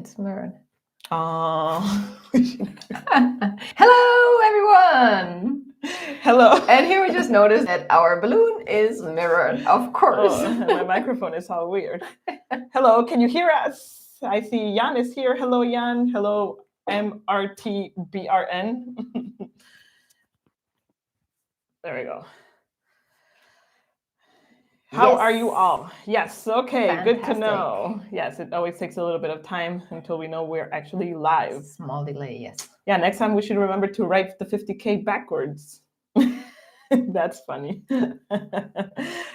It's mirrored. Oh. Hello, everyone. Hello. And here we just noticed that our balloon is mirrored, of course. Oh, my microphone is all weird. Hello, can you hear us? I see Jan is here. Hello, Jan. Hello, MRTBRN. There we go. How are you all? Yes, okay, Fantastic. Good to know. Yes, it always takes a little bit of time until we know we're actually live. Small delay, yes. Yeah, next time we should remember to write the 50K backwards. That's funny.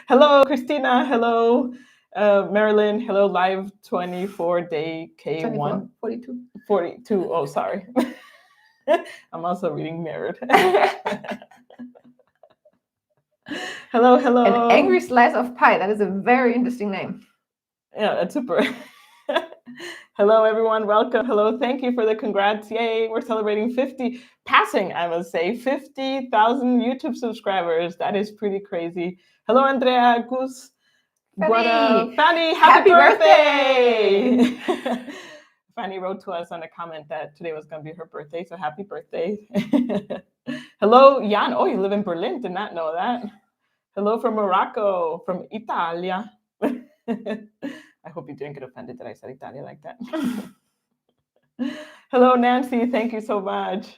Hello, Christina. Hello, Marilyn. Hello, live 24 day K1. 42. 42. Oh, sorry. I'm also reading mirrored. Hello. An angry slice of pie. That is a very interesting name. Yeah, that's super. Hello, everyone. Welcome. Hello. Thank you for the congrats. Yay. We're celebrating 50, passing, I must say, 50,000 YouTube subscribers. That is pretty crazy. Hello, Andrea, Gus, Fanny, happy birthday! Fanny wrote to us on a comment that today was going to be her birthday, so happy birthday. Hello, Jan. Oh, you live in Berlin. Did not know that. Hello from Morocco, from Italia. I hope you didn't get offended that I said Italia like that. Hello, Nancy. Thank you so much.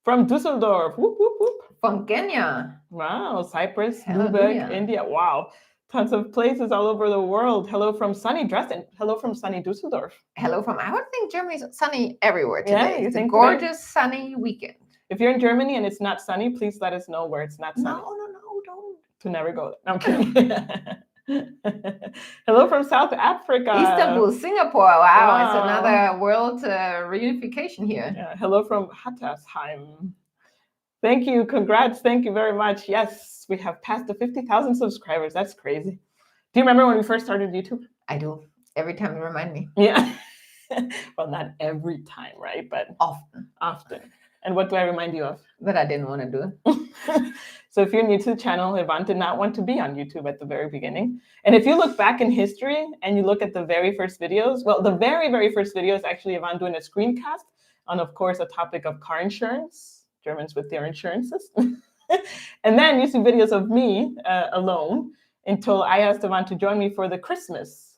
From Dusseldorf. Whoop, whoop, whoop. From Kenya. Wow, Cyprus, Hallelujah. Lubeck, India. Wow, tons of places all over the world. Hello from sunny Dresden. Hello from sunny Dusseldorf. Hello from, I would think Germany's sunny everywhere today. Yeah, you it's think a gorgeous sunny weekend. If you're in Germany and it's not sunny, please let us know where it's not sunny. No, don't. To never go. No, I'm kidding. Hello from South Africa. Istanbul, Singapore. Wow. It's another world reunification here. Yeah. Hello from Hattersheim. Thank you. Congrats. Thank you very much. Yes, we have passed the 50,000 subscribers. That's crazy. Do you remember when we first started YouTube? I do. Every time you remind me. Yeah. Well, not every time, right? But often. And what do I remind you of? That I didn't want to do it. So if you're new to the channel, Yvonne did not want to be on YouTube at the very beginning. And if you look back in history and you look at the very first videos, well, the very, very first video is actually Yvonne doing a screencast on, of course, a topic of car insurance, Germans with their insurances. And then you see videos of me alone until I asked Yvonne to join me for the Christmas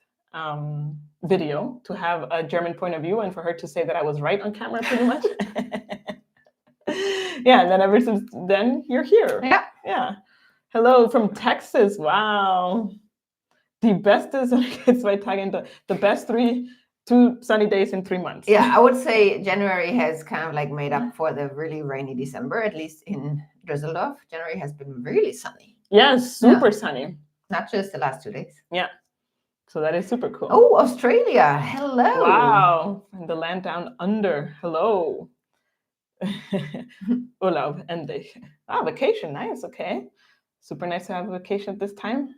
video to have a German point of view and for her to say that I was right on camera pretty much. Yeah, and then ever since then, you're here. Yeah. Hello from Texas. Wow. The best is the best 2 sunny days in 3 months. Yeah, I would say January has kind of like made up for the really rainy December, at least in Düsseldorf. January has been really sunny. Yes, super sunny. Not just the last 2 days. Yeah. So that is super cool. Oh, Australia. Hello. Wow. And the land down under. Hello. Urlaub, endlich. Vacation, nice, okay. Super nice to have a vacation at this time.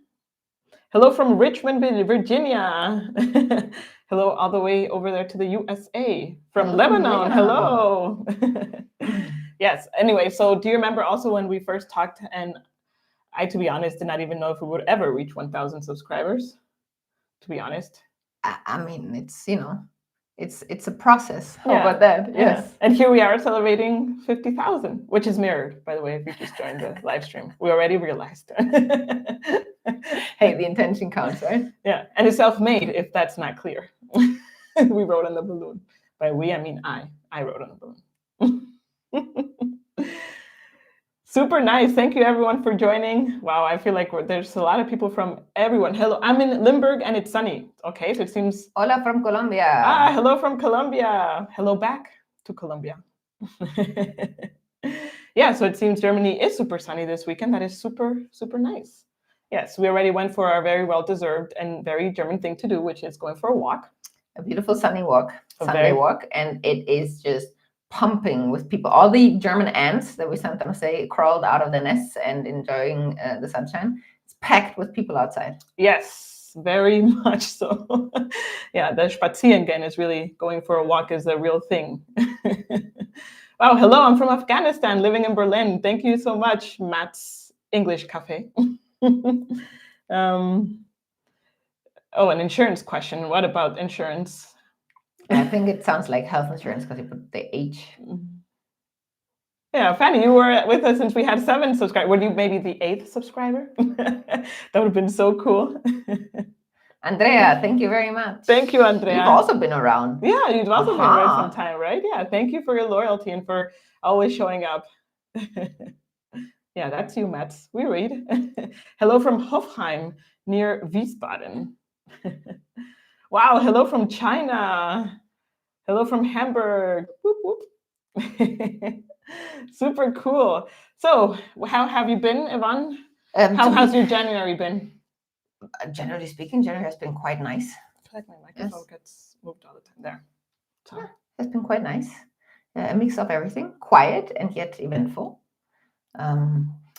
Hello from Richmond, Virginia. Hello all the way over there to the USA. From Lebanon, hello. Yes, anyway, so do you remember also when we first talked, and I, to be honest, did not even know if we would ever reach 1,000 subscribers, to be honest. I mean, it's a process. How about that? Yes. And here we are celebrating 50,000, which is mirrored, by the way, if you just joined the live stream. We already realized. Hey, the intention counts, right? Yeah, and it's self-made, if that's not clear. We wrote on the balloon. By we, I mean I wrote on the balloon. Super nice. Thank you, everyone, for joining. Wow, I feel like there's a lot of people from everyone. Hello, I'm in Limburg, and it's sunny. Okay, so it seems... Hola from Colombia. Hello from Colombia. Hello back to Colombia. Yeah, so it seems Germany is super sunny this weekend. That is super, super nice. Yes, we already went for our very well-deserved and very German thing to do, which is going for a walk. A beautiful sunny walk, Sunday walk, and it is just pumping with people. All the German ants that we sometimes say crawled out of the nests and enjoying the sunshine. It's packed with people outside. Yes, very much so. Yeah, the Spazierengehen is really going for a walk is a real thing. Wow, hello, I'm from Afghanistan, living in Berlin. Thank you so much, Matt's English Cafe. Oh, an insurance question. What about insurance? I think it sounds like health insurance because you put the H. Yeah, Fanny, you were with us since we had 7 subscribers. Were you maybe the 8th subscriber? That would have been so cool. Andrea, thank you very much. Thank you, Andrea. You've also been around. Yeah, you've also been around some time, right? Yeah, thank you for your loyalty and for always showing up. Yeah, that's you, Mats. We read. Hello from Hofheim, near Wiesbaden. Wow, hello from China. Hello from Hamburg. Whoop, whoop. Super cool. So, how have you been, Yvonne? How has your January been? Generally speaking, January has been quite nice. I feel like my microphone gets moved all the time there. So. Yeah, it's been quite nice. A mix of everything, quiet and yet eventful.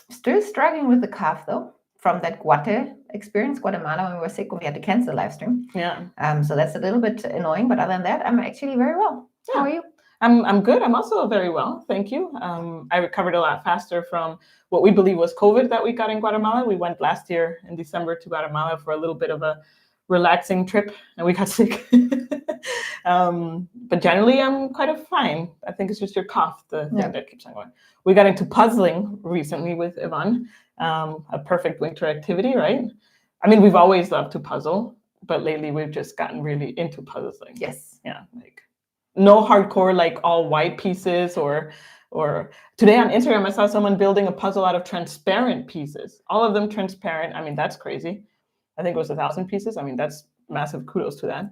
Still struggling with the cough though, from that experience, Guatemala, when we were sick, when we had to cancel the live stream. Yeah. So that's a little bit annoying, but other than that, I'm actually very well. Yeah. How are you? I'm good. I'm also very well, thank you. I recovered a lot faster from what we believe was COVID that we got in Guatemala. We went last year in December to Guatemala for a little bit of a relaxing trip, and we got sick. But generally, I'm quite fine. I think it's just your cough, the thing that keeps on going. We got into puzzling recently with Yvonne, a perfect winter activity, right? I mean, we've always loved to puzzle, but lately we've just gotten really into puzzling. Yes. Yeah, like no hardcore, like all white pieces or today on Instagram, I saw someone building a puzzle out of transparent pieces, all of them transparent. I mean, that's crazy. I think it was 1,000 pieces. I mean, that's massive kudos to that.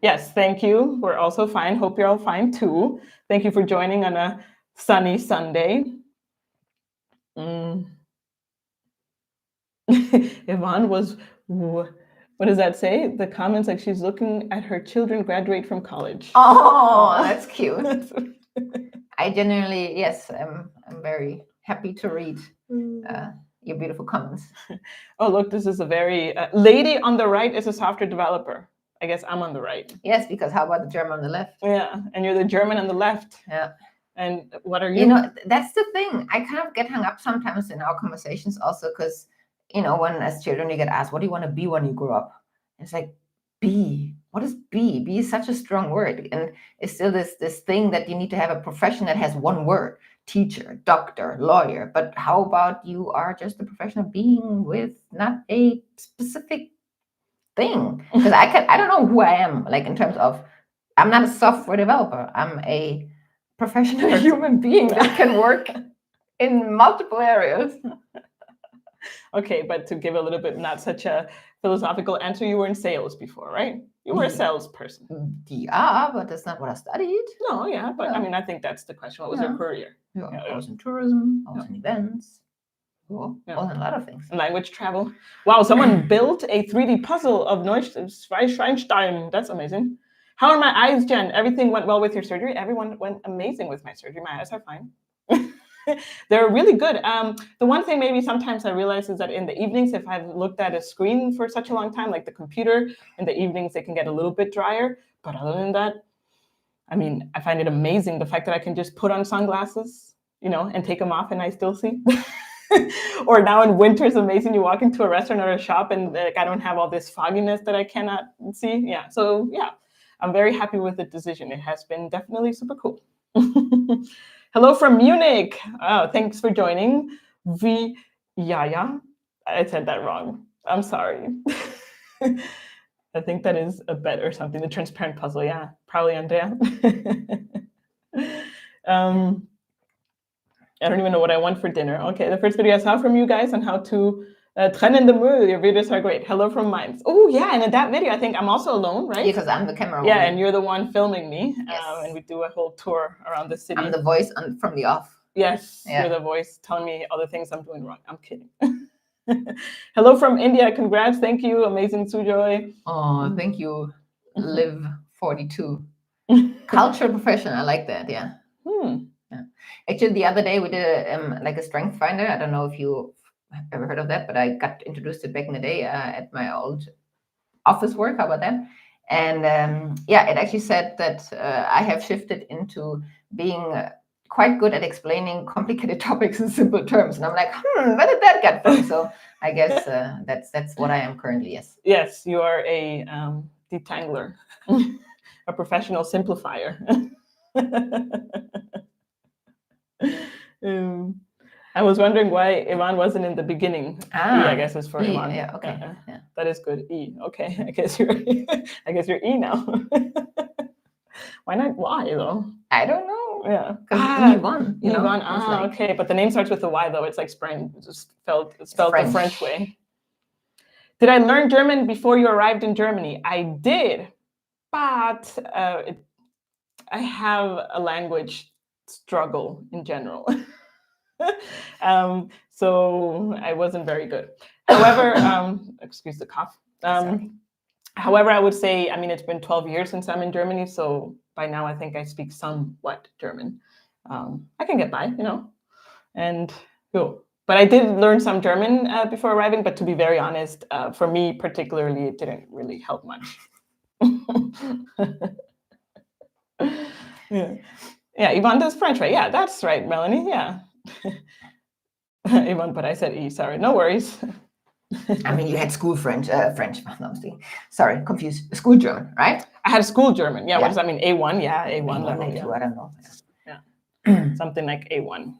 Yes, thank you. We're also fine. Hope you're all fine too. Thank you for joining on a sunny Sunday. Yvonne was, what does that say? The comments like she's looking at her children graduate from college. Oh, that's cute. I genuinely, yes, I'm very happy to read your beautiful comments. Oh, look, this is a very lady on the right is a software developer. I guess I'm on the right. Yes, because how about the German on the left? Yeah, and you're the German on the left. Yeah. And what are you? You know, that's the thing. I kind of get hung up sometimes in our conversations also because, you know, when as children you get asked, what do you want to be when you grow up? It's like, be. What is be? Be is such a strong word. And it's still this thing that you need to have a profession that has one word. Teacher, doctor, lawyer. But how about you are just a professional being with not a specific thing? Because I don't know who I am, like in terms of, I'm not a software developer. I'm a professional human being that can work in multiple areas. Okay, but to give a little bit not such a philosophical answer, you were in sales before, right? You were a salesperson. Yeah, but that's not what I studied. No, yeah, but I mean, I think that's the question. What was your career? Yeah, I was in tourism, I was in events. Well, a lot of things. Language travel. Wow, someone built a 3D puzzle of Neuschwanstein. That's amazing. How are my eyes, Jen? Everything went well with your surgery? Everyone went amazing with my surgery. My eyes are fine. They're really good. The one thing maybe sometimes I realize is that in the evenings, if I've looked at a screen for such a long time, like the computer, in the evenings, it can get a little bit drier. But other than that, I mean, I find it amazing the fact that I can just put on sunglasses, you know, and take them off and I still see. Or now in winter, it's amazing. You walk into a restaurant or a shop and like, I don't have all this fogginess that I cannot see. Yeah. So yeah, I'm very happy with the decision. It has been definitely super cool. Hello from Munich. Oh, thanks for joining. Yaya. I said that wrong. I'm sorry. I think that is a bet or something. The transparent puzzle. Yeah, probably Andrea. I don't even know what I want for dinner. Okay, the first video I saw from you guys on how to trennen the Müll. Your videos are great. Hello from Mainz. Oh yeah, and in that video, I think I'm also alone, right? Yeah, because I'm the camera. Yeah, and you're the one filming me. Yes. And we do a whole tour around the city. I'm the voice from the off. Yes, you're the voice telling me all the things I'm doing wrong. I'm kidding. Hello from India. Congrats. Thank you. Amazing, Sujoy. Oh, thank you. Live 42. Cultural professional. I like that. Yeah. Yeah. Actually, the other day we did like a strength finder. I don't know if you have ever heard of that, but I got introduced to it back in the day at my old office work. How about that? And yeah, it actually said that I have shifted into being quite good at explaining complicated topics in simple terms. And I'm like, where did that get from? So I guess that's what I am currently, yes. Yes, you are a detangler, a professional simplifier. I was wondering why Ivan wasn't in the beginning. E, I guess, is for E, Ivan. Yeah, okay. Yeah. That is good. E, okay. I guess you're E now. Why not Y though? I don't know. Yeah. Because Ivan, Ivan. like, Okay. But the name starts with a Y though. It's like it's spelled the French way. Did I learn German before you arrived in Germany? I did, but I have a language struggle in general. So I wasn't very good. However, excuse the cough. However, I would say, I mean, it's been 12 years since I'm in Germany, so by now I think I speak somewhat German. I can get by, and cool. But I did learn some German before arriving, but to be very honest, for me particularly, it didn't really help much. Yeah, Yvonne does French, right? Yeah, that's right, Melanie, yeah. Yvonne, but I said E, sorry, no worries. I mean, you had school French, sorry, confused, school German, right? I had school German, yeah. What does that mean? A1, yeah, A1 level, A2, I don't know. Yeah, something like A1.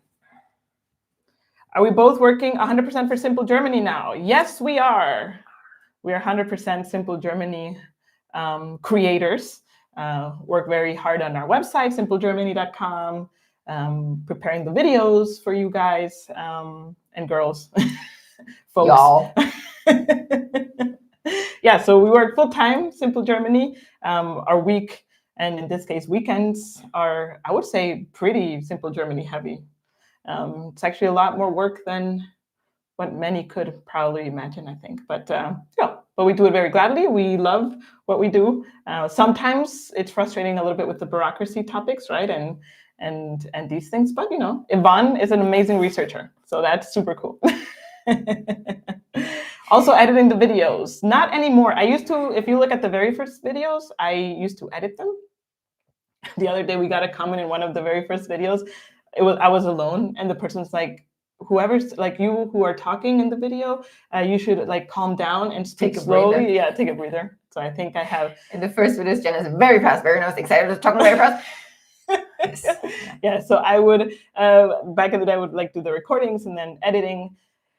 Are we both working 100% for Simple Germany now? Yes, we are. We are 100% Simple Germany creators. Work very hard on our website, simplegermany.com, preparing the videos for you guys and girls, folks. Y'all. Yeah, so we work full-time, Simple Germany. Our week, and in this case, weekends are, I would say, pretty Simple Germany heavy. It's actually a lot more work than what many could probably imagine, I think. But but we do it very gladly. We love what we do. Sometimes it's frustrating a little bit with the bureaucracy topics, right? And these things. But Yvonne is an amazing researcher, so that's super cool. Also editing the videos, not anymore. I used to, if you look at the very first videos, I used to edit them. The other day we got a comment in one of the very first videos. I was alone, and the person's like, whoever's like you who are talking in the video, you should like calm down and speak slowly. Yeah, take a breather. So I think I have. In the first videos, Jen is very fast, very nice, excited, talking very fast. Yes. Yeah, so I would, back in the day, I would like do the recordings and then editing.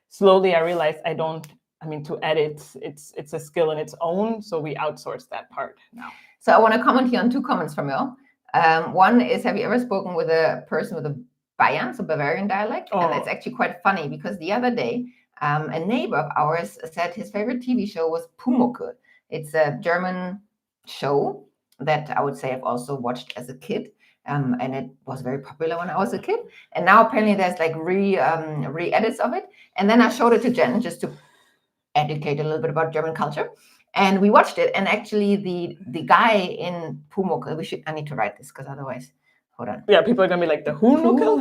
Slowly, I realized to edit, it's a skill in its own, so we outsource that part now. So I want to comment here on two comments from you. One is, have you ever spoken with a person with a Bayern, so Bavarian dialect? Oh. And it's actually quite funny because the other day, a neighbor of ours said his favorite TV show was Pumuckl. It's a German show that I would say I've also watched as a kid. And it was very popular when I was a kid. And now apparently there's like re-edits of it. And then I showed it to Jen just to educate a little bit about German culture. And we watched it. And actually the guy in Pumuckl, I need to write this because otherwise, hold on. Yeah, people are going to be like, the Pumuckl.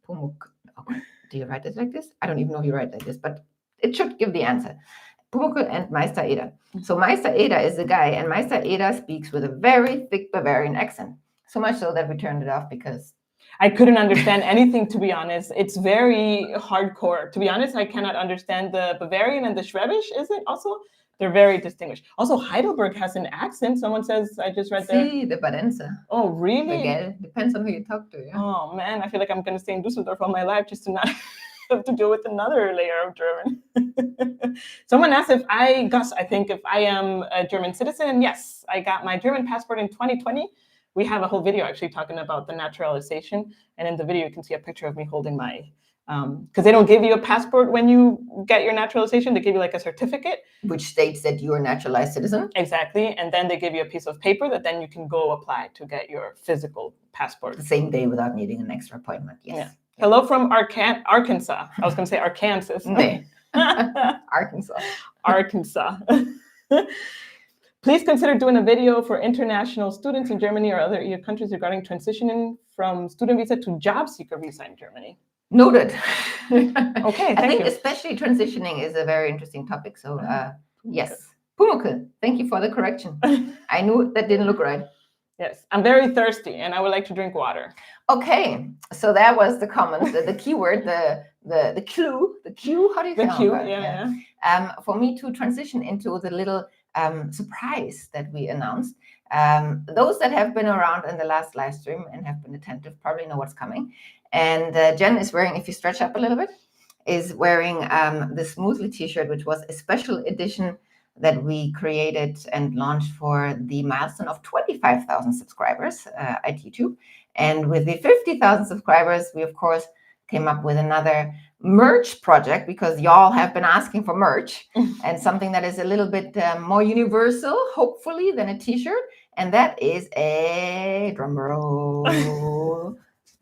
Pumuckl. Okay. Do you write it like this? I don't even know if you write like this, but it should give the answer. Pumuckl and Meister Eder. So Meister Eder is the guy, and Meister Eder speaks with a very thick Bavarian accent. So much so that we turned it off because I couldn't understand anything, to be honest. It's very hardcore. To be honest, I cannot understand the Bavarian and the Schwäbisch, is it also? They're very distinguished. Also, Heidelberg has an accent. Someone says, I just read there. See, the Badenser. Oh, really? Depends on who you talk to, yeah. Oh, man, I feel like I'm going to stay in Düsseldorf all my life just to not have to deal with another layer of German. Someone asked if I am a German citizen. And yes, I got my German passport in 2020. We have a whole video actually talking about the naturalization. And in the video, you can see a picture of me holding my, because they don't give you a passport when you get your naturalization. They give you like a certificate. Which states that you're a naturalized citizen. Exactly. And then they give you a piece of paper that then you can go apply to get your physical passport. The same day without needing an extra appointment, yes. Yeah. Hello from Arkansas. I was going to say Arkansas. Arkansas. Arkansas. Please consider doing a video for international students in Germany or other EU countries regarding transitioning from student visa to job seeker visa in Germany. Noted. Okay, I think especially transitioning is a very interesting topic. So yes, Pumuckl. Thank you for the correction. I knew that didn't look right. Yes, I'm very thirsty and I would like to drink water. Okay, so that was the comment, the keyword, the clue, how do you The say cue, it? yeah. For me to transition into the little surprise that we announced. Those that have been around in the last live stream and have been attentive probably know what's coming. And Jen is wearing, if you stretch up a little bit, is wearing the Smoothly t-shirt, which was a special edition that we created and launched for the milestone of 25,000 subscribers at YouTube. And with the 50,000 subscribers, we, of course, came up with another merch project because y'all have been asking for merch and something that is a little bit more universal, hopefully, than a t-shirt. And that is a drum roll.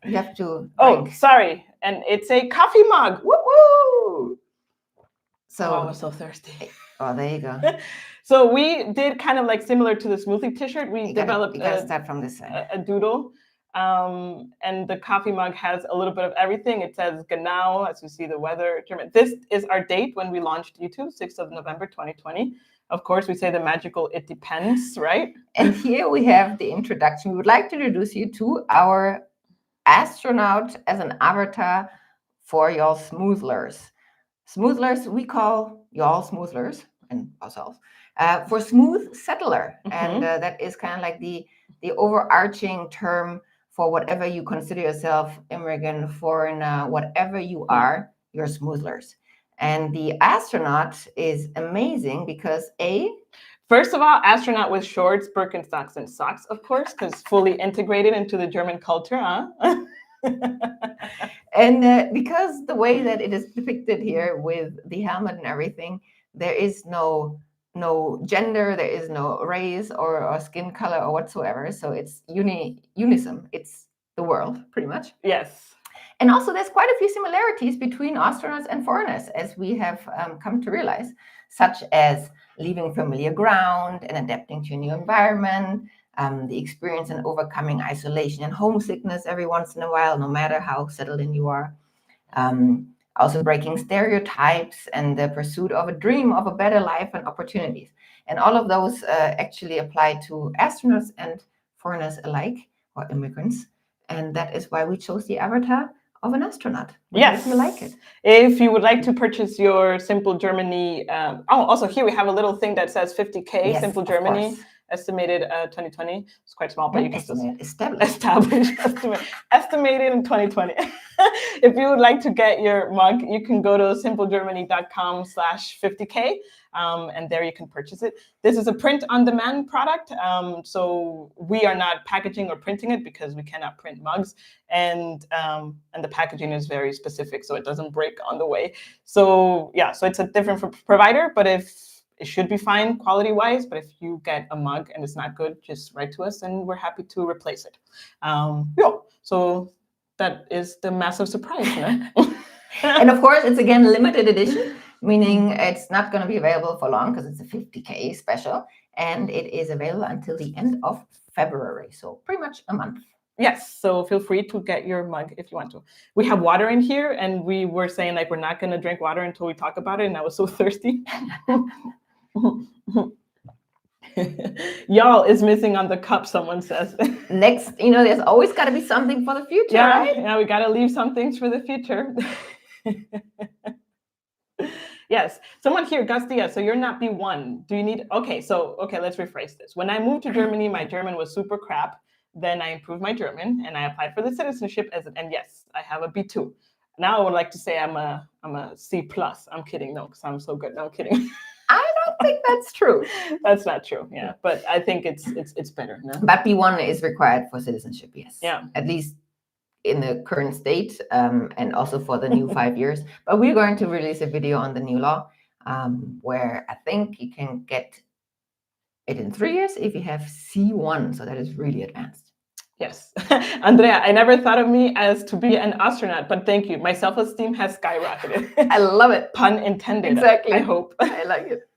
You have to drink. Oh, sorry. And it's a coffee mug. Woo-woo! So I was so thirsty. Oh, there you go. So we did kind of like similar to the Smoothie t-shirt. We developed you gotta start from this side. A doodle. And the coffee mug has a little bit of everything. It says Genau, as you see the weather. This is our date when we launched YouTube, 6th of November, 2020. Of course, we say the magical, it depends, right? And here we have the introduction. We would like to introduce you to our astronaut as an avatar for y'all smoothlers. Smoothlers, we call y'all smoothlers and ourselves for smooth settler. And that is kind of like the overarching term for whatever you consider yourself, immigrant, foreigner, whatever you are, you're smoothlers. And the astronaut is amazing because first of all, astronaut with shorts, Birkenstocks, and socks, of course, because fully integrated into the German culture, huh? And because the way that it is depicted here with the helmet and everything, there is no gender, there is no race or skin color or whatsoever. So it's unison. It's the world, pretty much. Yes. And also there's quite a few similarities between astronauts and foreigners, as we have come to realize, such as leaving familiar ground and adapting to a new environment, the experience in overcoming isolation and homesickness every once in a while, no matter how settled in you are. Also breaking stereotypes and the pursuit of a dream of a better life and opportunities. And all of those actually apply to astronauts and foreigners alike, or immigrants. And that is why we chose the avatar of an astronaut. Yes, we like it. If you would like to purchase your Simple Germany, also here we have a little thing that says 50K, yes, Simple Germany, estimated 2020. It's quite small, but you can estimated in 2020. If you would like to get your mug, you can go to simplegermany.com/50K. And there you can purchase it. This is a print-on-demand product, so we are not packaging or printing it because we cannot print mugs, and the packaging is very specific, so it doesn't break on the way. So yeah, so it's a different provider, but it should be fine quality-wise. But if you get a mug and it's not good, just write to us, and we're happy to replace it. So that is the massive surprise, no? And of course, it's again limited edition, meaning it's not going to be available for long because it's a 50K special, and it is available until the end of February, so pretty much a month. Yes, so feel free to get your mug if you want to. We have water in here, and we were saying like we're not going to drink water until we talk about it, and I was so thirsty. Y'all is missing on the cup, someone says. Next, there's always got to be something for the future, right? Yeah, we got to leave some things for the future. Yes, someone here, Gastia, so you're not B1. Do you need, okay, let's rephrase this. When I moved to Germany, my German was super crap. Then I improved my German and I applied for the citizenship and yes, I have a B2. Now I would like to say I'm a C+. I'm kidding, no, because I'm so good. No, I'm kidding. I don't think that's true. That's not true, yeah. But I think it's better, no? But B1 is required for citizenship, yes. Yeah. At least in the current state, and also for the new 5 years. But we're going to release a video on the new law, where I think you can get it in 3 years if you have C1. So that is really advanced. Yes. Andrea, I never thought of me as to be an astronaut, but thank you. My self-esteem has skyrocketed. I love it. Pun intended. Exactly. I hope. I like it.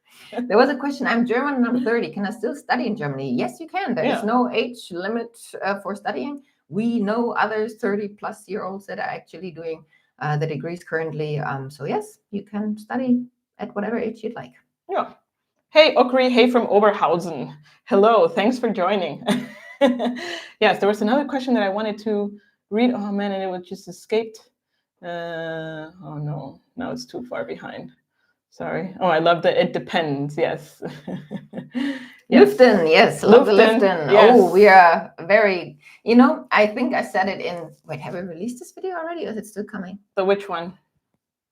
There was a question. I'm German and I'm 30. Can I still study in Germany? Yes, you can. There is no age limit for studying. We know others 30-plus-year-olds that are actually doing the degrees currently. So yes, you can study at whatever age you'd like. Yeah. Hey, Okri. Hey from Oberhausen. Hello. Thanks for joining. Yes, there was another question that I wanted to read. Oh man, and it was just escaped. Oh no, now it's too far behind. Sorry. Oh, I love the it depends. Yes. Yes. Lifton, yes, love the Lifton, Lifton. yes. Oh, we are very, you know, I think I said it in, wait, have we released this video already or is it still coming? The which one?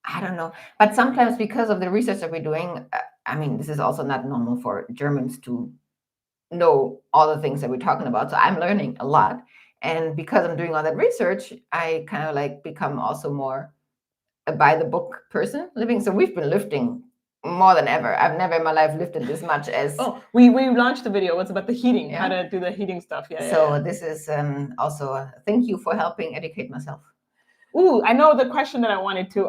I don't know. But sometimes because of the research that we're doing, I mean, this is also not normal for Germans to know all the things that we're talking about. So I'm learning a lot. And because I'm doing all that research, I kind of like become also more a by the book person living. So we've been lifting more than ever. I've never in my life lifted this much as. Oh, we launched the video. It's about the heating, Yeah. how to do the heating stuff. Yeah. So yeah. this is also thank you for helping educate myself. Ooh, I know the question that I wanted to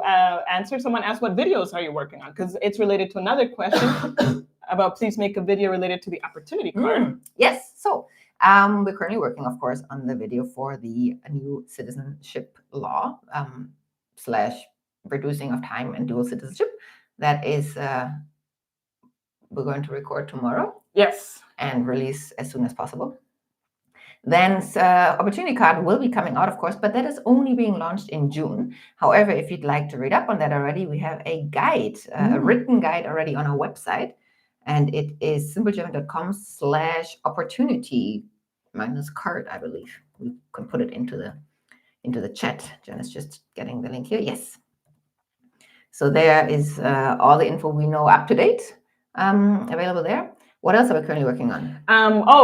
answer. Someone asked, what videos are you working on? Because it's related to another question about please make a video related to the opportunity card. Yes. So we're currently working, of course, on the video for the new citizenship law / reducing of time and dual citizenship. That is, we're going to record tomorrow. Yes. And release as soon as possible. Then opportunity card will be coming out, of course, but that is only being launched in June. However, if you'd like to read up on that already, we have a guide, a written guide already on our website. And it is simplegerman.com/opportunity-card, I believe. We can put it into the chat. Jen is just getting the link here. Yes. So there is all the info we know up to date available there. What else are we currently working on?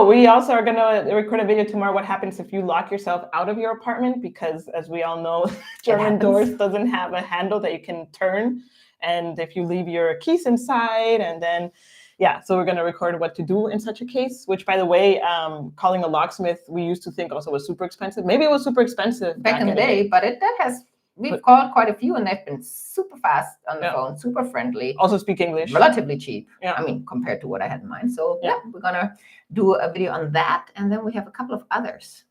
We also are going to record a video tomorrow. What happens if you lock yourself out of your apartment? Because as we all know, German doors doesn't have a handle that you can turn. And if you leave your keys inside and then, yeah, so we're going to record what to do in such a case, which, by the way, calling a locksmith, we used to think also was super expensive. Maybe it was super expensive back in the day, but we've called quite a few and they've been super fast on the phone, super friendly. Also speak English. Relatively cheap. Yeah. I mean, compared to what I had in mind. So yeah, we're going to do a video on that. And then we have a couple of others.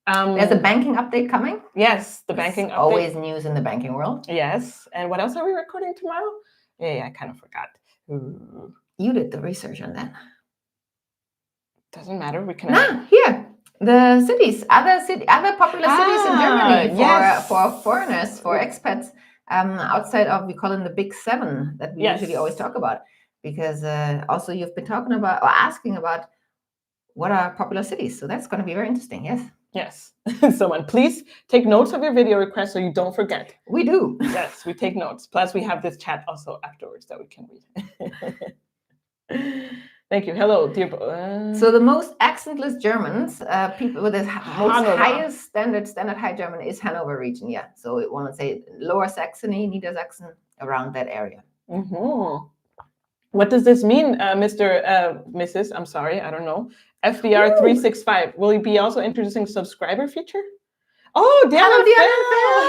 There's a banking update coming. Yes, the banking update. Always news in the banking world. Yes. And what else are we recording tomorrow? Yeah, I kind of forgot. You did the research on that. Doesn't matter. We can. Here. The cities, other popular cities in Germany for foreigners, for expats, outside of, we call them the big 7 that we usually always talk about. Because also you've been talking about or asking about what are popular cities. So that's going to be very interesting. Yes. Yes. Someone, please take notes of your video request so you don't forget. We do. Yes, we take notes. Plus, we have this chat also afterwards that we can read. Thank you. Hello, dear. So the most accentless Germans, people with the highest standard high German is Hanover region. Yeah. So it want to say Lower Saxony, Niedersachsen, around that area. Mm-hmm. What does this mean, Mrs. I'm sorry, I don't know. FBR 365. Will you be also introducing subscriber feature? Oh, Diana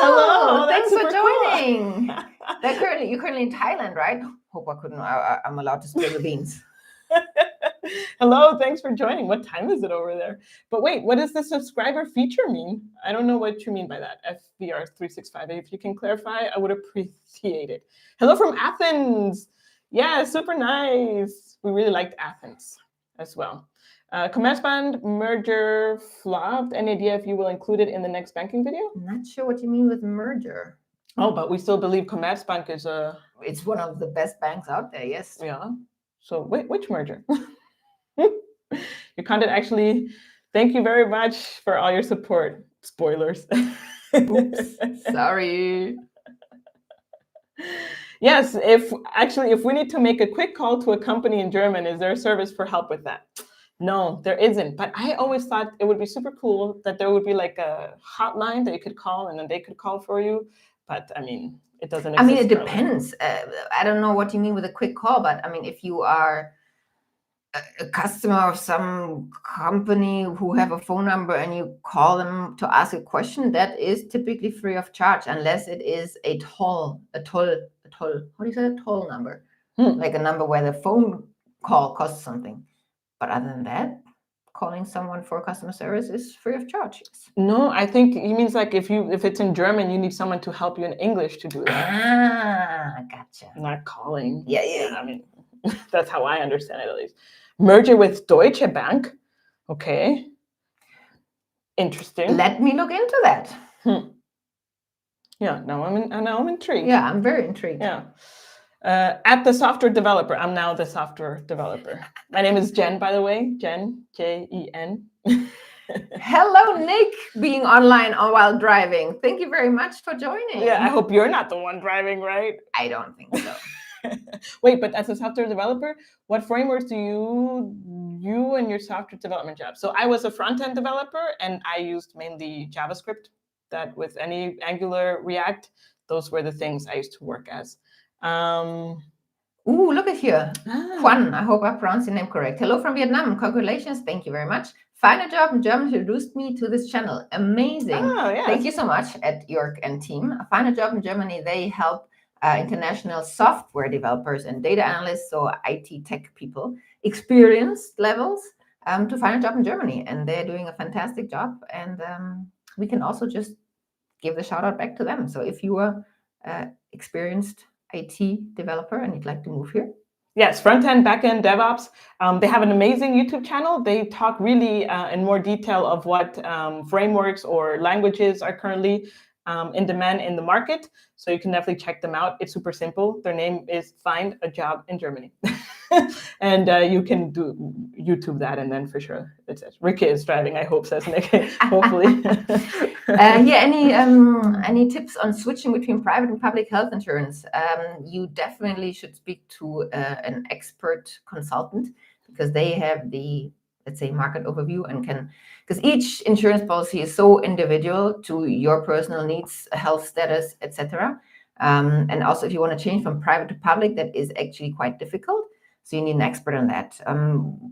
Hello, thanks for joining. You're currently in Thailand, right? Hope I'm allowed to spill the beans. Hello, thanks for joining. What time is it over there? But wait, what does the subscriber feature mean? I don't know what you mean by that. FBR 365. If you can clarify, I would appreciate it. Hello from Athens. Yeah, super nice. We really liked Athens as well. Commerzbank merger flopped. Any idea if you will include it in the next banking video? I'm not sure what you mean with merger. Oh, but we still believe Commerzbank is it's one of the best banks out there, yes. Yeah. So which merger? Your content actually, thank you very much for all your support. Spoilers. Oops, sorry. Yes, if we need to make a quick call to a company in German, is there a service for help with that? No, there isn't. But I always thought it would be super cool that there would be like a hotline that you could call and then they could call for you. But I mean, it doesn't exist. I mean, it depends. I don't know what you mean with a quick call, but I mean, if you are a customer of some company who have a phone number and you call them to ask a question, that is typically free of charge, unless it is a toll, how do you say, a toll number? Like a number where the phone call costs something. But other than that, calling someone for customer service is free of charge. Yes. No, I think he means like if it's in German, you need someone to help you in English to do that. Ah, gotcha. Not calling. Yeah. I mean, that's how I understand it at least. Merger with Deutsche Bank. Okay. Interesting. Let me look into that. Yeah, now I'm intrigued. Yeah, I'm very intrigued. Yeah. At the software developer. I'm now the software developer. My name is Jen, by the way. Jen, Jen. Hello, Nick, being online while driving. Thank you very much for joining. Yeah, I hope you're not the one driving, right? I don't think so. Wait, but as a software developer, what frameworks do you and your software development job? So I was a front-end developer, and I used mainly JavaScript. That with any Angular, React, those were the things I used to work as. Ooh, look at here. Juan, I hope I pronounced your name correct. Hello from Vietnam. Congratulations. Thank you very much. Find a job in Germany introduced me to this channel. Amazing. Oh, yes. Thank you so much at Jörg and team. Find a job in Germany. They help international software developers and data analysts, so IT tech people, experienced levels, to find a job in Germany. And they're doing a fantastic job. And we can also just give the shout out back to them. So if you are experienced IT developer and you'd like to move here? Yes, front-end, back-end, DevOps. They have an amazing YouTube channel. They talk really in more detail of what frameworks or languages are currently in demand in the market. So you can definitely check them out. It's super simple. Their name is Find a Job in Germany. And you can do YouTube that, and then for sure it says Ricky is driving, I hope, says Nick. Hopefully. Any tips on switching between private and public health insurance? You definitely should speak to an expert consultant, because they have the, let's say, market overview and can, because each insurance policy is so individual to your personal needs, health status, etc. And also, if you want to change from private to public, that is actually quite difficult. So you need an expert on that.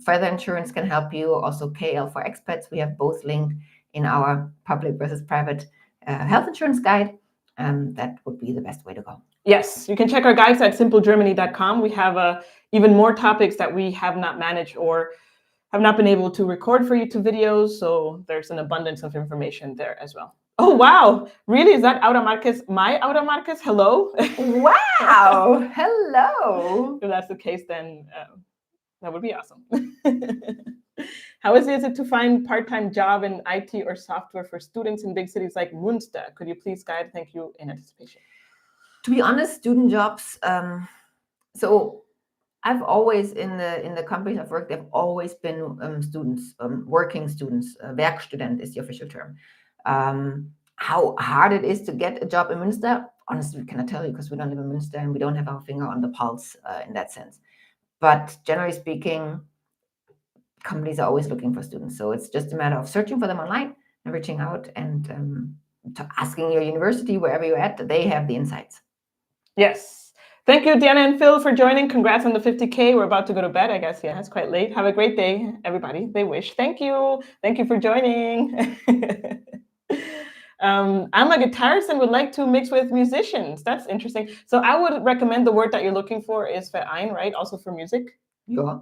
Further Insurance can help you. Also KL for Expats. We have both linked in our public versus private health insurance guide. That would be the best way to go. Yes, you can check our guides at simplegermany.com. We have even more topics that we have not managed or have not been able to record for YouTube videos. So there's an abundance of information there as well. Oh, wow. Really? Is that Aura Marquez, my Aura Marquez? Hello? Wow. Hello. If that's the case, then that would be awesome. How easy is it to find part-time job in IT or software for students in big cities like Münster? Could you please guide? Thank you in anticipation. To be honest, student jobs. So I've always, in the companies I've worked, they've always been students, working students. Werkstudent is the official term. How hard it is to get a job in Münster, honestly, we cannot tell you, because we don't live in Münster and we don't have our finger on the pulse in that sense. But generally speaking, companies are always looking for students. So it's just a matter of searching for them online and reaching out and asking your university, wherever you're at, they have the insights. Yes. Thank you, Diana and Phil, for joining. Congrats on the 50K. We're about to go to bed, I guess. Yeah, it's quite late. Have a great day, everybody. They wish. Thank you. Thank you for joining. I'm a guitarist and would like to mix with musicians. That's interesting. So I would recommend the word that you're looking for is Verein, right? Also for music. Yeah.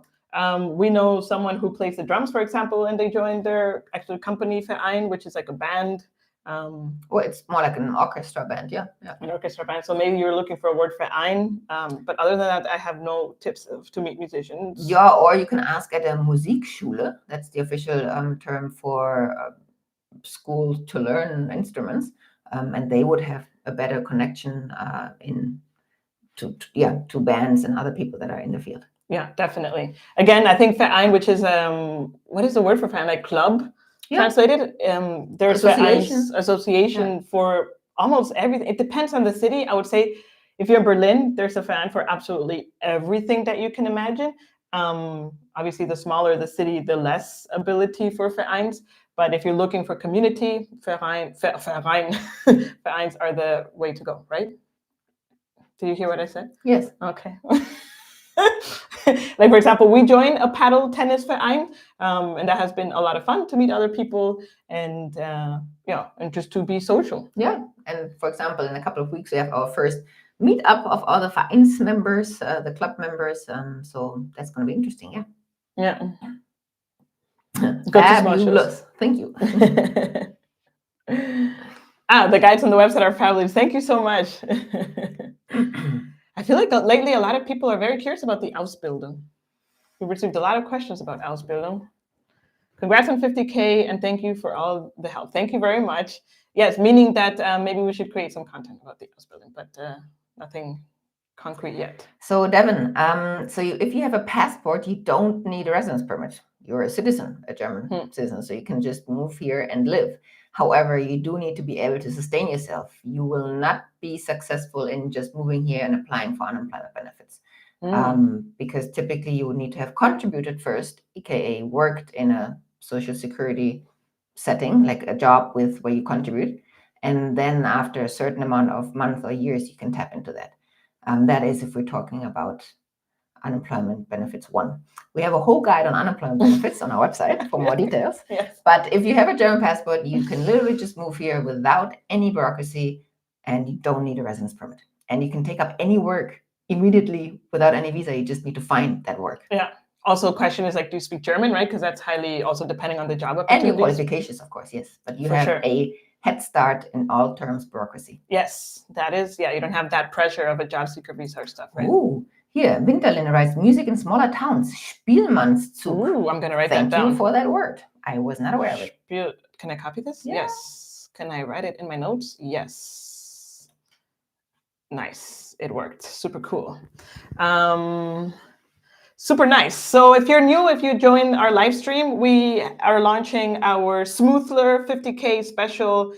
We know someone who plays the drums, for example, and they joined their actual company, Verein, which is like a band. Well, it's more like an orchestra band, yeah. An orchestra band. So maybe you're looking for a word Verein. But other than that, I have no tips to meet musicians. Yeah, or you can ask at a Musikschule. That's the official term for school to learn instruments, and they would have a better connection to bands and other people that are in the field. Yeah, definitely. Again, I think Verein, which is what is the word for Verein? Like club, translated. There's association for almost everything. It depends on the city. I would say if you're in Berlin, there's a Verein for absolutely everything that you can imagine. Obviously, the smaller the city, the less ability for Vereins. But if you're looking for community, Vereins are the way to go, right? Did you hear what I said? Yes. Okay. Like, for example, we joined a paddle tennis Verein, and that has been a lot of fun to meet other people and and just to be social. Yeah, and for example, in a couple of weeks we have our first meetup of all the Vereins members, the club members. So that's going to be interesting. Yeah. Yeah. Fabulous. Thank you. The guides on the website are fabulous. Thank you so much. I feel like lately a lot of people are very curious about the Ausbildung. We received a lot of questions about Ausbildung. Congrats on 50K, and thank you for all the help. Thank you very much. Yes, meaning that maybe we should create some content about the Ausbildung, but nothing concrete yet. So Devin, if you have a passport, you don't need a residence permit. You're a citizen, a German citizen, so you can just move here and live. However, you do need to be able to sustain yourself. You will not be successful in just moving here and applying for unemployment benefits. Because typically you would need to have contributed first, aka worked in a social security setting, like a job where you contribute. And then after a certain amount of months or years, you can tap into that. That is if we're talking about unemployment benefits 1. We have a whole guide on unemployment benefits on our website for more details. Yes. But if you have a German passport, you can literally just move here without any bureaucracy, and you don't need a residence permit. And you can take up any work immediately without any visa. You just need to find that work. Yeah. Also, question is like, do you speak German, right? Because that's highly also depending on the job opportunities. And your qualifications, of course, yes. But you have a head start in all terms bureaucracy. Yes, that is, you don't have that pressure of a job seeker visa or stuff, right? Ooh, here, Winterlinde writes, music in smaller towns, Spielmannszug. Ooh, I'm going to write that down. Thank you for that word. I was not aware of it. Can I copy this? Yeah. Yes. Can I write it in my notes? Yes. Nice. It worked. Super cool. Super nice. So if you're new, if you join our live stream, we are launching our Smoothler 50K special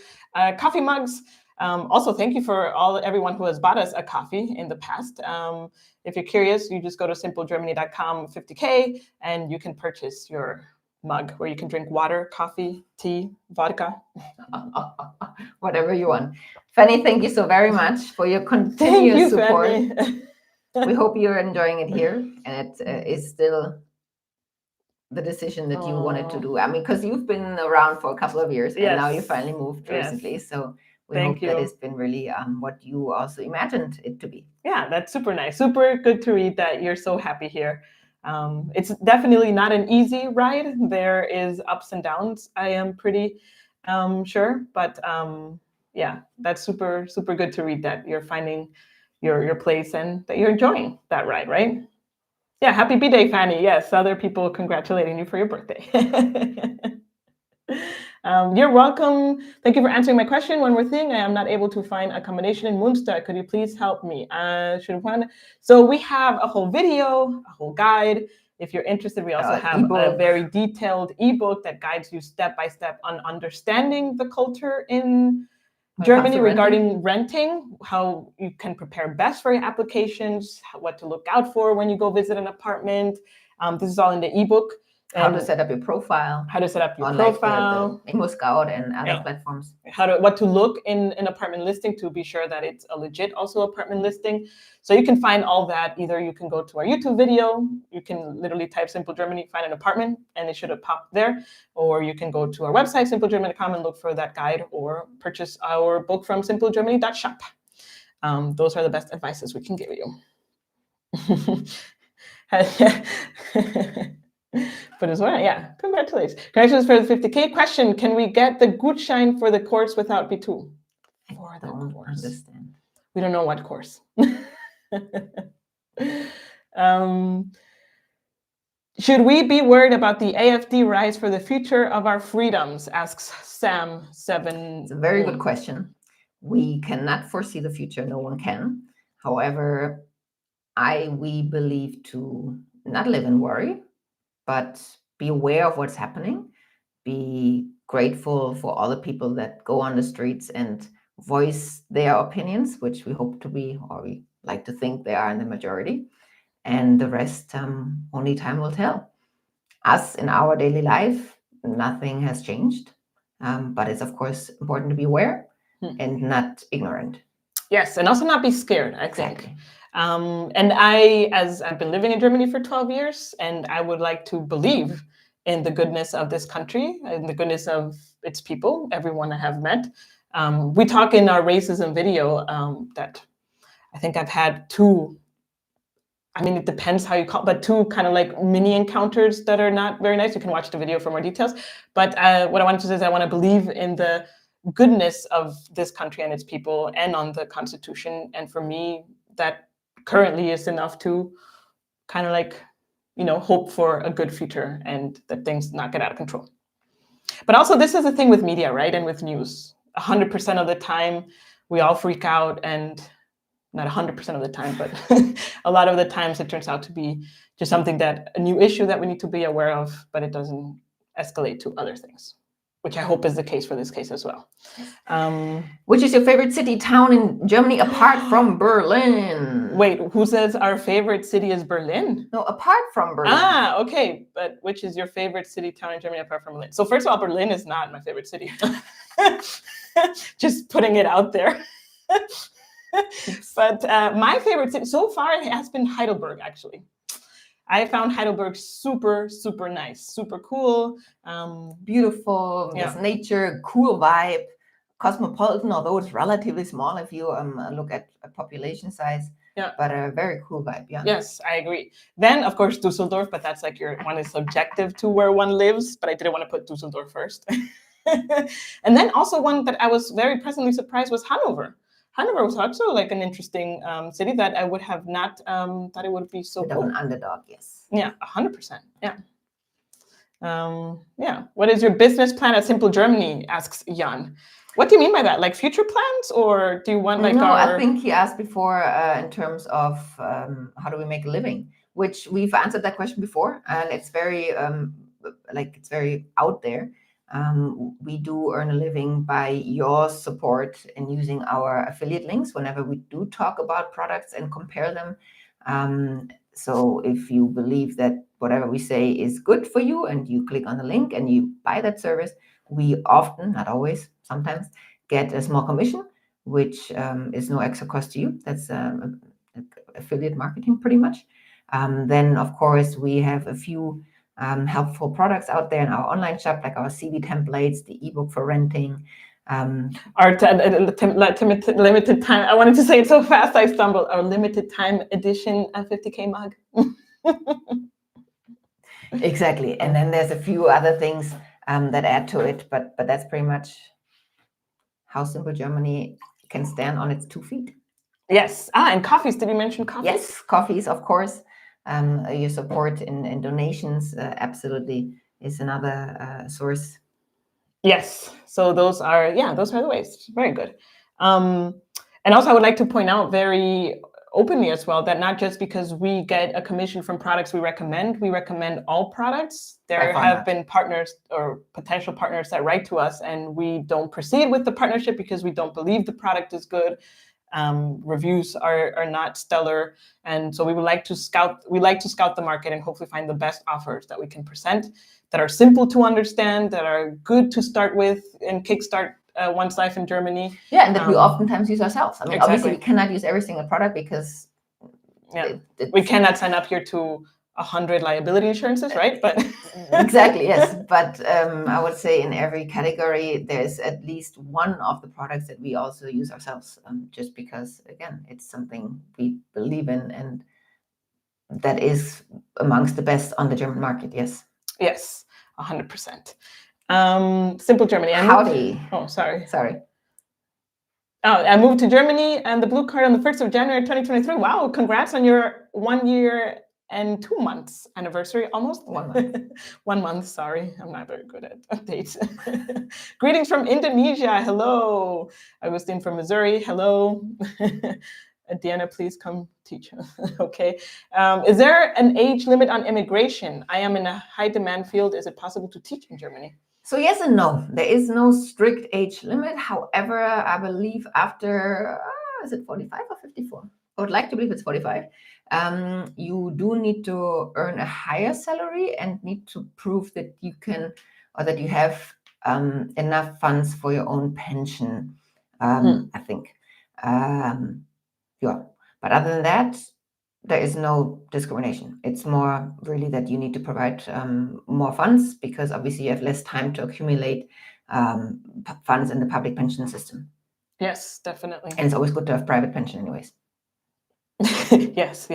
coffee mugs. Also, thank you for everyone who has bought us a coffee in the past. If you're curious, you just go to simplegermany.com 50K and you can purchase your mug where you can drink water, coffee, tea, vodka. Whatever you want. Fanny, thank you so very much for your continuous support. We hope you're enjoying it here, and it is still the decision that you wanted to do. I mean, because you've been around for a couple of years, and now you finally moved recently. So we hope that it's been really what you also imagined it to be. Yeah, that's super nice. Super good to read that you're so happy here. It's definitely not an easy ride. There is ups and downs, I am pretty sure. But yeah, that's super, super good to read that you're finding your place and that you're enjoying that ride, right? Yeah, happy B-Day, Fanny. Yes, other people congratulating you for your birthday. You're welcome. Thank you for answering my question. One more thing, I am not able to find accommodation in Münster. Could you please help me? So we have a whole video, a whole guide. If you're interested, we also have a very detailed ebook that guides you step by step on understanding the culture in Germany regarding renting, how you can prepare best for your applications, what to look out for when you go visit an apartment. This is all in the ebook. How to set up your profile. How to set up your profile. Like the ImmoScout and other platforms. What to look in an apartment listing to be sure that it's a legit also apartment listing. So you can find all that. Either you can go to our YouTube video, you can literally type Simple Germany, find an apartment, and it should have popped there. Or you can go to our website, simplegermany.com, and look for that guide, or purchase our book from simplegermany.shop. Those are the best advices we can give you. But as well, yeah, congratulations. Congratulations for the 50K. Question, can we get the Gutschein for the course without B2? For the course. Understand. We don't know what course. Should we be worried about the AfD rise for the future of our freedoms? Asks Sam7. It's a very good question. We cannot foresee the future. No one can. However, we believe to not live in worry, but be aware of what's happening. Be grateful for all the people that go on the streets and voice their opinions, which we hope to be, or we like to think they are in the majority. And the rest, only time will tell. Us in our daily life, nothing has changed. But it's, of course, important to be aware and not ignorant. Yes, and also not be scared, I think. And I've been living in Germany for 12 years, and I would like to believe in the goodness of this country and the goodness of its people, everyone I have met. We talk in our racism video that I think I've had two, I mean, it depends how you call it, but two kind of like mini encounters that are not very nice. You can watch the video for more details. But what I wanted to say is I want to believe in the goodness of this country and its people and on the Constitution. And for me, that currently is enough to kind of like hope for a good future and that things not get out of control. But also, this is the thing with media, right? And with news. 100% of the time, we all freak out, and not 100% of the time, but a lot of the times it turns out to be just something a new issue that we need to be aware of, but it doesn't escalate to other things, which I hope is the case for this case as well. Which is your favorite city, town in Germany apart from Berlin? Wait, who says our favorite city is Berlin? No, apart from Berlin. Ah, okay. But which is your favorite city, town in Germany apart from Berlin? So first of all, Berlin is not my favorite city. Just putting it out there. But my favorite city so far has been Heidelberg, actually. I found Heidelberg super, super nice, super cool. Beautiful, there's nature, cool vibe, cosmopolitan, although it's relatively small if you look at a population size. Yeah. But a very cool vibe, yeah. Yes, I agree. Then, of course, Dusseldorf, but that's like one is subjective to where one lives, but I didn't want to put Dusseldorf first. And then also one that I was very pleasantly surprised was Hanover. Hanover was also like an interesting city that I would have not thought it would be so cool. An underdog, yes. Yeah, 100%. Yeah. Yeah. What is your business plan at Simple Germany? Asks Jan. What do you mean by that? Like future plans, or do you want like? No, I think he asked before in terms of how do we make a living, which we've answered that question before, and it's very it's very out there. We do earn a living by your support and using our affiliate links whenever we do talk about products and compare them. So if you believe that whatever we say is good for you and you click on the link and you buy that service, we often, not always, sometimes get a small commission, which is no extra cost to you. That's affiliate marketing pretty much. Then, of course, we have a few helpful products out there in our online shop, like our CV templates, the ebook for renting. Our limited time, I wanted to say it so fast I stumbled, our limited time edition 50K mug. Exactly. And then there's a few other things that add to it, but that's pretty much how Simple Germany can stand on its 2 feet. Yes. And coffees. Did you mention coffees? Yes, coffees, of course. Your support in donations absolutely is another source. Yes. So those are the ways. Very good. And also I would like to point out very openly as well that not just because we get a commission from products we recommend all products. There have been partners or potential partners that write to us and we don't proceed with the partnership because we don't believe the product is good. Reviews are not stellar, and so we like to scout the market and hopefully find the best offers that we can present that are simple to understand, that are good to start with and kickstart one's life in Germany. Yeah, and that we oftentimes use ourselves. I mean, exactly. Obviously we cannot use every single product because we cannot sign up here to 100 liability insurances, right? But exactly, yes. But I would say in every category, there's at least one of the products that we also use ourselves, just because, again, it's something we believe in and that is amongst the best on the German market, yes. Yes, 100%. Simple Germany. Howdy. Sorry. Oh, I moved to Germany and the blue card on the 1st of January 2023. Wow, congrats on your 1 year and 2 months anniversary, almost 1 month. 1 month, sorry. I'm not very good at dates. Greetings from Indonesia. Hello. Agustin from Missouri. Hello. Diana, please come teach. Okay. Is there an age limit on immigration? I am in a high demand field. Is it possible to teach in Germany? So yes and no. There is no strict age limit. However, I believe after, is it 45 or 54? I would like to believe it's 45. You do need to earn a higher salary and need to prove that you can, or that you have enough funds for your own pension, I think. Yeah, but other than that, there is no discrimination. It's more really that you need to provide more funds because obviously you have less time to accumulate funds in the public pension system. Yes, definitely. And it's always good to have private pension anyways. Yes.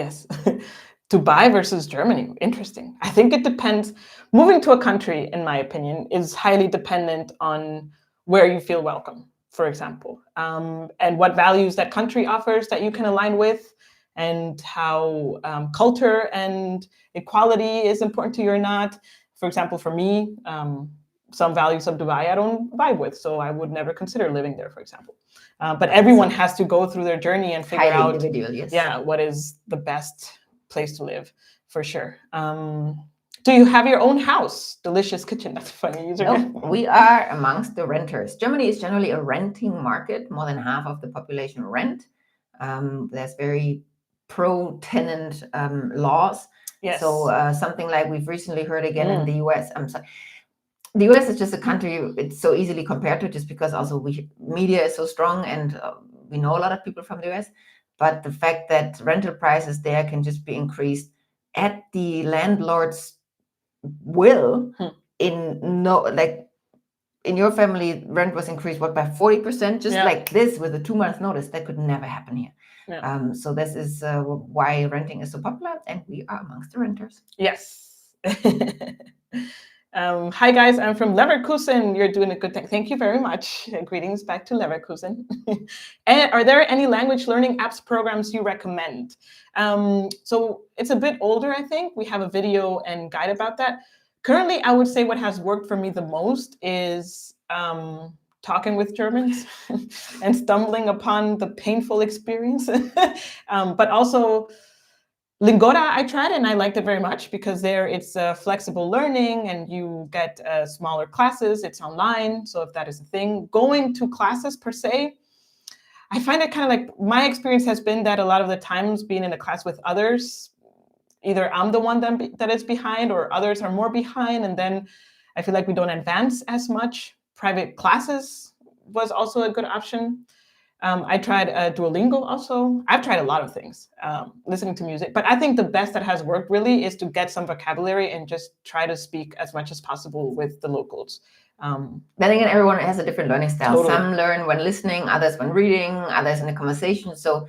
Dubai versus Germany. Interesting. I think it depends. Moving to a country, in my opinion, is highly dependent on where you feel welcome, for example, and what values that country offers that you can align with. and how culture and equality is important to you or not. For example, for me, some values of Dubai I don't vibe with, so I would never consider living there, for example. But everyone has to go through their journey and figure out, individual, yes. yeah, what is the best place to live, for sure. Do you have your own house? Delicious kitchen. That's a funny username. No, we are amongst the renters. Germany is generally a renting market. More than half of the population rent. There's very pro-tenant laws. Yes. So something like we've recently heard again in the US. I'm sorry. The US is just a country it's so easily compared to, just because also media is so strong, and we know a lot of people from the US. But the fact that rental prices there can just be increased at the landlord's will, in your family, rent was increased by 40%, just like this, with a 2-month notice. That could never happen here. Yeah. So this is why renting is so popular, and we are amongst the renters. Yes. Hi guys, I'm from Leverkusen. You're doing a good thing. Thank you very much. Greetings back to Leverkusen. And are there any language learning apps programs you recommend? So it's a bit older, I think. We have a video and guide about that. Currently, I would say what has worked for me the most is talking with Germans and stumbling upon the painful experience. But also Lingota, I tried and I liked it very much, because there it's flexible learning and you get smaller classes. It's online, so if that is a thing. Going to classes per se, I find it kind of like, my experience has been that a lot of the times being in a class with others, either I'm the one that is behind or others are more behind, and then I feel like we don't advance as much. Private classes was also a good option. I tried Duolingo also. I've tried a lot of things, listening to music. But I think the best that has worked really is to get some vocabulary and just try to speak as much as possible with the locals. Then again, everyone has a different learning style. Totally. Some learn when listening, others when reading, others in a conversation. So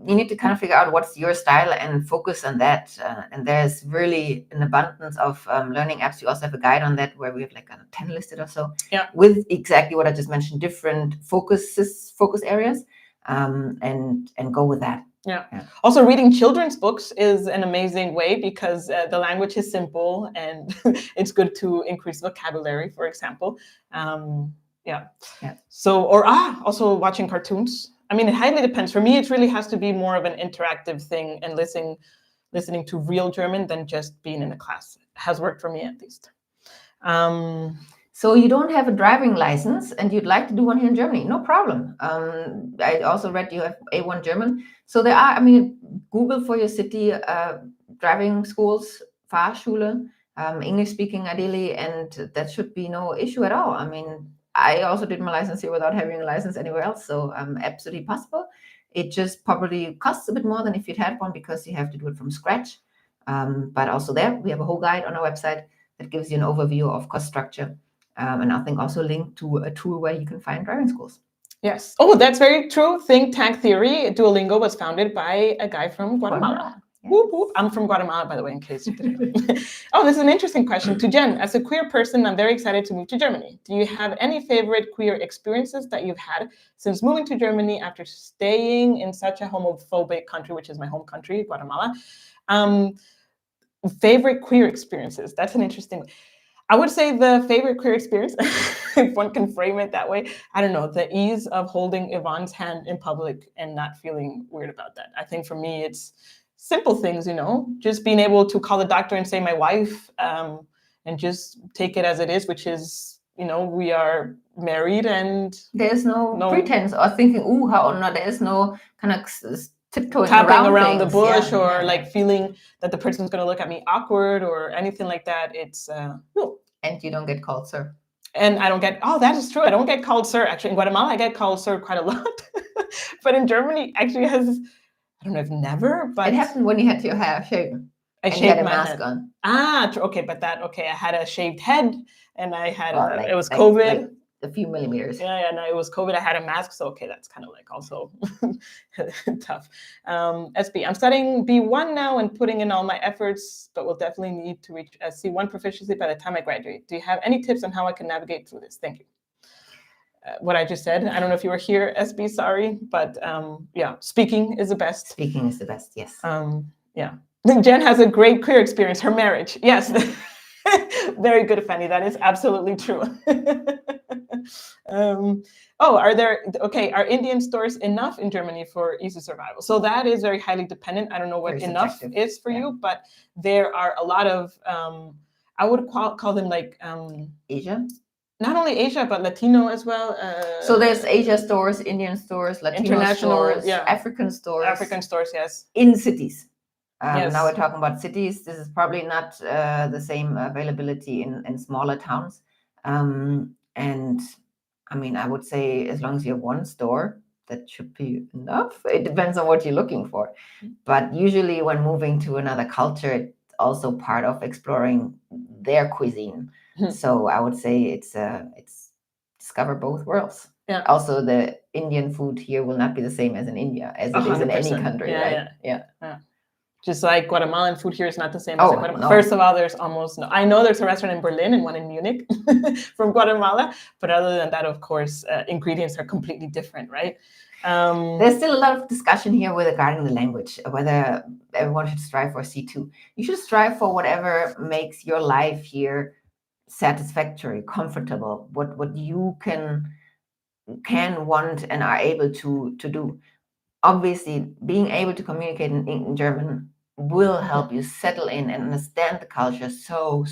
you need to kind of figure out what's your style and focus on that. And there's really an abundance of learning apps. We also have a guide on that, where we have like 10 listed or so, with exactly what I just mentioned, different focus areas, and go with that. Yeah. Also, reading children's books is an amazing way, because the language is simple and it's good to increase vocabulary, for example. So, also watching cartoons. I mean, it highly depends. For me, it really has to be more of an interactive thing, and listening to real German than just being in a class. It has worked for me, at least. So you don't have a driving license and you'd like to do one here in Germany? No problem. I also read you have A1 German. So there are, Google for your city driving schools, Fahrschule, English speaking ideally, and that should be no issue at all. I also did my license here without having a license anywhere else, so absolutely possible. It just probably costs a bit more than if you'd had one, because you have to do it from scratch. But also there, we have a whole guide on our website that gives you an overview of cost structure. And I think also linked to a tool where you can find driving schools. Yes. Oh, that's very true. Think Tank Theory. Duolingo was founded by a guy from Guatemala. Yes. Whoop, whoop. I'm from Guatemala, by the way, in case you didn't know. Oh, this is an interesting question. To Jen, as a queer person, I'm very excited to move to Germany. Do you have any favorite queer experiences that you've had since moving to Germany after staying in such a homophobic country, which is my home country, Guatemala? Favorite queer experiences. That's an interesting one. I would say the favorite queer experience, if one can frame it that way, I don't know, the ease of holding Yvonne's hand in public and not feeling weird about that. I think for me, it's simple things, just being able to call the doctor and say my wife, and just take it as it is, which is, we are married and there's no pretense or thinking, there's no kind of tiptoeing tapping around the bush, or like feeling that the person's going to look at me awkward or anything like that. It's and you don't get called sir. And I don't get, that is true. I don't get called sir. Actually, in Guatemala, I get called sir quite a lot. But in Germany, actually I don't know if never, but it happened when you had your hair shaven. I shaved my mask on. Okay, I had a shaved head, and I had it was COVID. Like a few millimeters. Yeah, no, it was COVID. I had a mask, so that's kind of like also tough. SB, I'm studying B1 now and putting in all my efforts, but will definitely need to reach C1 proficiency by the time I graduate. Do you have any tips on how I can navigate through this? Thank you. what I just said. I don't know if you were here, SB, sorry, but yeah, speaking is the best. Speaking is the best, yes. Yeah. Jen has a great queer experience, her marriage. Yes. Very good, Fanny. That is absolutely true. Are Indian stores enough in Germany for easy survival? So that is very highly dependent. I don't know what Very enough subjective. is for you, but there are a lot of, I would call them like Asia? Not only Asia, but Latino as well. So there's Asia stores, Indian stores, Latino international stores, African stores. African stores, yes. In cities. Yes. Now we're talking about cities. This is probably not the same availability in smaller towns. And I mean, I would say as long as you have one store, that should be enough. It depends on what you're looking for. But usually when moving to another culture, it's also part of exploring their cuisine. So I would say it's discover both worlds. Yeah. Also, the Indian food here will not be the same as in India, as it is in any country, right? Yeah. Just like Guatemalan food here is not the same as in Guatemala. No. First of all, there's almost no. I know there's a restaurant in Berlin and one in Munich from Guatemala, but other than that, of course, ingredients are completely different, right? There's still a lot of discussion here regarding the language, whether everyone should strive for C2. You should strive for whatever makes your life here satisfactory, comfortable, what you can, want, and are able to do. Obviously, being able to communicate in German will help you settle in and understand the culture so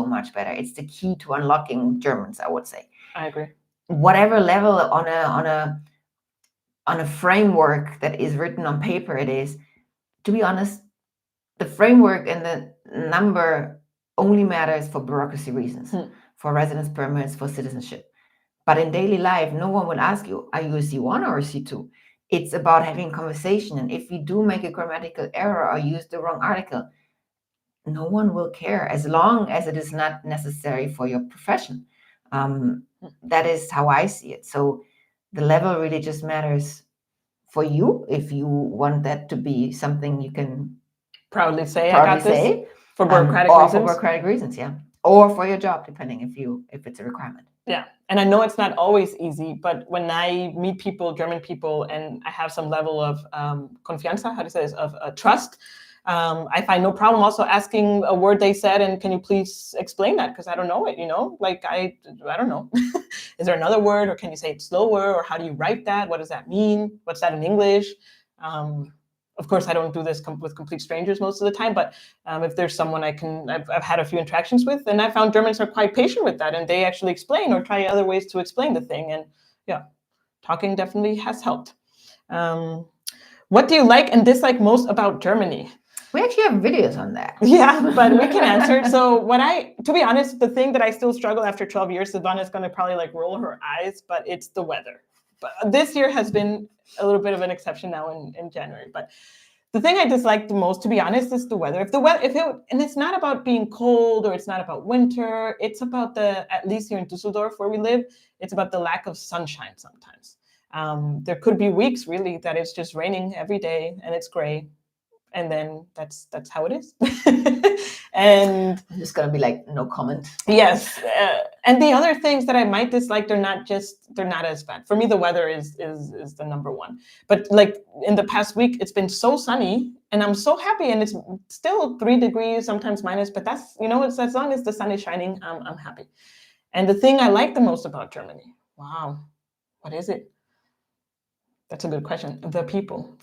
much better. It's the key to unlocking Germans, I would say. I agree. Whatever level on a framework that is written on paper it is, to be honest, the framework and the number only matters for bureaucracy reasons, for residence permits, for citizenship. But in daily life, no one will ask you, are you a C1 or a C2? It's about having conversation. And if you do make a grammatical error or use the wrong article, no one will care as long as it is not necessary for your profession. That is how I see it. So the level really just matters for you if you want that to be something you can proudly say I got this for bureaucratic reasons. For bureaucratic reasons, yeah. Or for your job, depending if it's a requirement. Yeah. And I know it's not always easy, but when I meet people, German people, and I have some level of confianza, how do you say this, of trust, I find no problem also asking a word they said, and can you please explain that? Because I don't know it, like I don't know. Is there another word, or can you say it slower, or how do you write that? What does that mean? What's that in English? Of course, I don't do this with complete strangers most of the time, but if there's someone I've had a few interactions with, and I found Germans are quite patient with that, and they actually explain or try other ways to explain the thing. And yeah, talking definitely has helped. What do you like and dislike most about Germany? We actually have videos on that. Yeah, but we can answer. So to be honest, the thing that I still struggle after 12 years, Savannah's going to probably like roll her eyes, but it's the weather. But this year has been a little bit of an exception now in January. But the thing I dislike the most, to be honest, is the weather. And it's not about being cold or it's not about winter. It's about at least here in Düsseldorf where we live, it's about the lack of sunshine sometimes. There could be weeks really that it's just raining every day and it's gray. And then that's how it is. And I'm just gonna be like, no comment. Yes. And the other things that I might dislike, they're not as bad. For me, the weather is the number one. But like in the past week, it's been so sunny and I'm so happy, and it's still 3 degrees, sometimes minus, but that's, it's as long as the sun is shining, I'm happy. And the thing I like the most about Germany, wow, what is it? That's a good question. The people.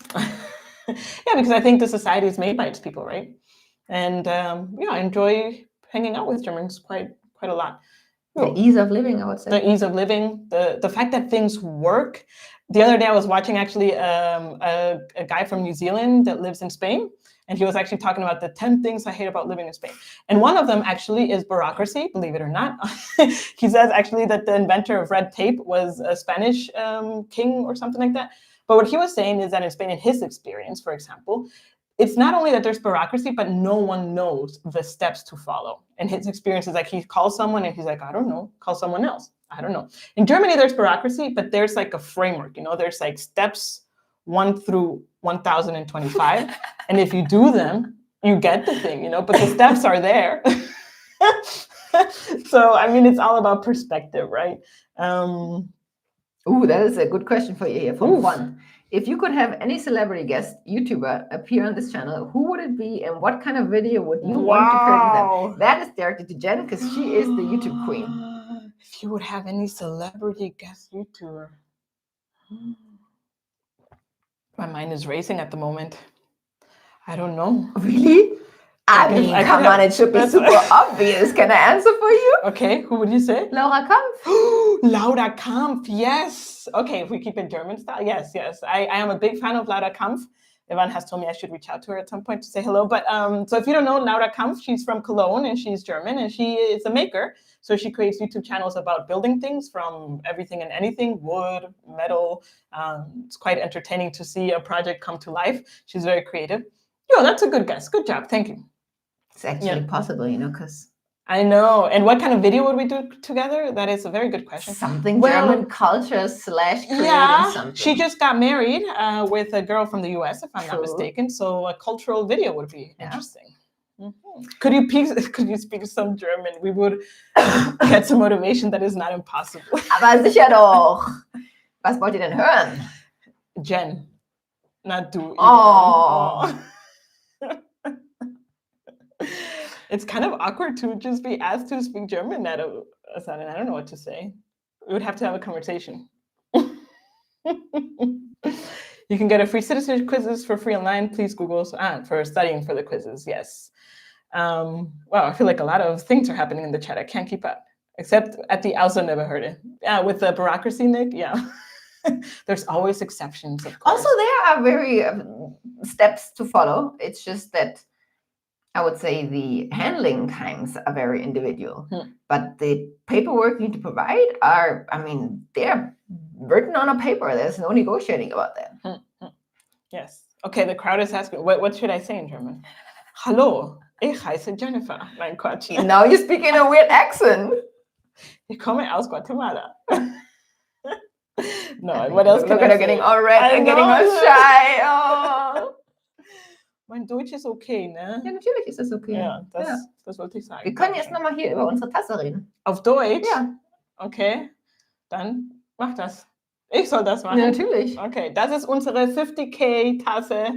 Yeah, because I think the society is made by its people, right? And I enjoy hanging out with Germans quite a lot. The ease of living, I would say. The ease of living, the fact that things work. The other day I was watching actually a guy from New Zealand that lives in Spain, and he was actually talking about the 10 things I hate about living in Spain. And one of them actually is bureaucracy, believe it or not. He says actually that the inventor of red tape was a Spanish king or something like that. But what he was saying is that in Spain, in his experience, for example, it's not only that there's bureaucracy, but no one knows the steps to follow. And his experience is like he calls someone and he's like, I don't know, call someone else. I don't know. In Germany, there's bureaucracy, but there's like a framework, there's like steps 1 through 1025. And if you do them, you get the thing, but the steps are there. So, I mean, it's all about perspective, right? Ooh, that is a good question for you here from Juan. If you could have any celebrity guest YouTuber appear on this channel, who would it be and what kind of video would you want to create with them? That is directed to Jen because she is the YouTube queen. If you would have any celebrity guest YouTuber. My mind is racing at the moment. I don't know. Really? I mean, come on, it should be super obvious. Can I answer for you? Okay, who would you say? Laura Kampf. Laura Kampf, yes. Okay, if we keep it German style, yes. I am a big fan of Laura Kampf. Ivan has told me I should reach out to her at some point to say hello. But so if you don't know Laura Kampf, she's from Cologne and she's German and she is a maker. So she creates YouTube channels about building things from everything and anything, wood, metal. It's quite entertaining to see a project come to life. She's very creative. Yeah, that's a good guess. Good job. Thank you. It's actually possible, because... I know. And what kind of video would we do together? That is a very good question. Something German culture / creating something. She just got married with a girl from the US, if I'm not mistaken. So a cultural video would be interesting. Mm-hmm. Could you speak some German? We would get some motivation. That is not impossible. Aber sicher doch. Was wollt ihr denn hören? Jen, not du. Oh. It's kind of awkward to just be asked to speak German at a sudden. I don't know what to say. We would have to have a conversation. You can get a free citizenship quizzes for free online. Please Google for studying for the quizzes. Yes. Wow, I feel like a lot of things are happening in the chat. I can't keep up. Except at the also never heard it. Yeah, with the bureaucracy, Nick. Yeah. There's always exceptions, of course. Also, there are very steps to follow. It's just that I would say the handling times are very individual, but the paperwork you need to provide they're written on a paper. There's no negotiating about that. Yes. Okay, the crowd is asking, what should I say in German? Hallo, ich heiße Jennifer. Nein, Quatsch. Now you speak in a weird accent. Ich komme aus Guatemala. No, what else can I say? Look at her getting all red and getting all shy. Oh. Mein Deutsch ist okay, ne? Ja, natürlich ist das okay. Ja, das wollte ich sagen. Wir können jetzt nochmal hier über unsere Tasse reden. Auf Deutsch? Ja. Okay, dann mach das. Ich soll das machen? Ja, natürlich. Okay, das ist unsere 50K Tasse.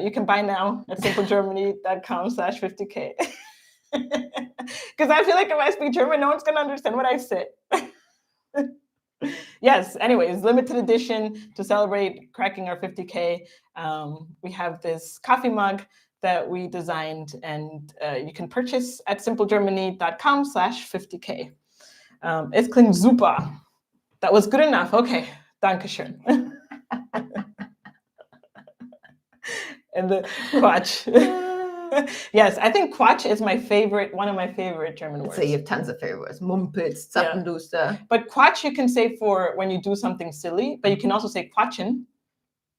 You can buy now at simplegermany.com/50K. Because I feel like if I speak German, no one's going to understand what I say. Yes, anyways, limited edition to celebrate cracking our 50K. We have this coffee mug that we designed and you can purchase at simplegermany.com/50K. Es klingt super. That was good enough. Okay, Dankeschön. And the Quatsch. Yes, I think Quatsch is one of my favorite German words. So you have tons of favorite words. Mumpitz, Zappenduster. But Quatsch you can say for when you do something silly, but you can also say Quatschen,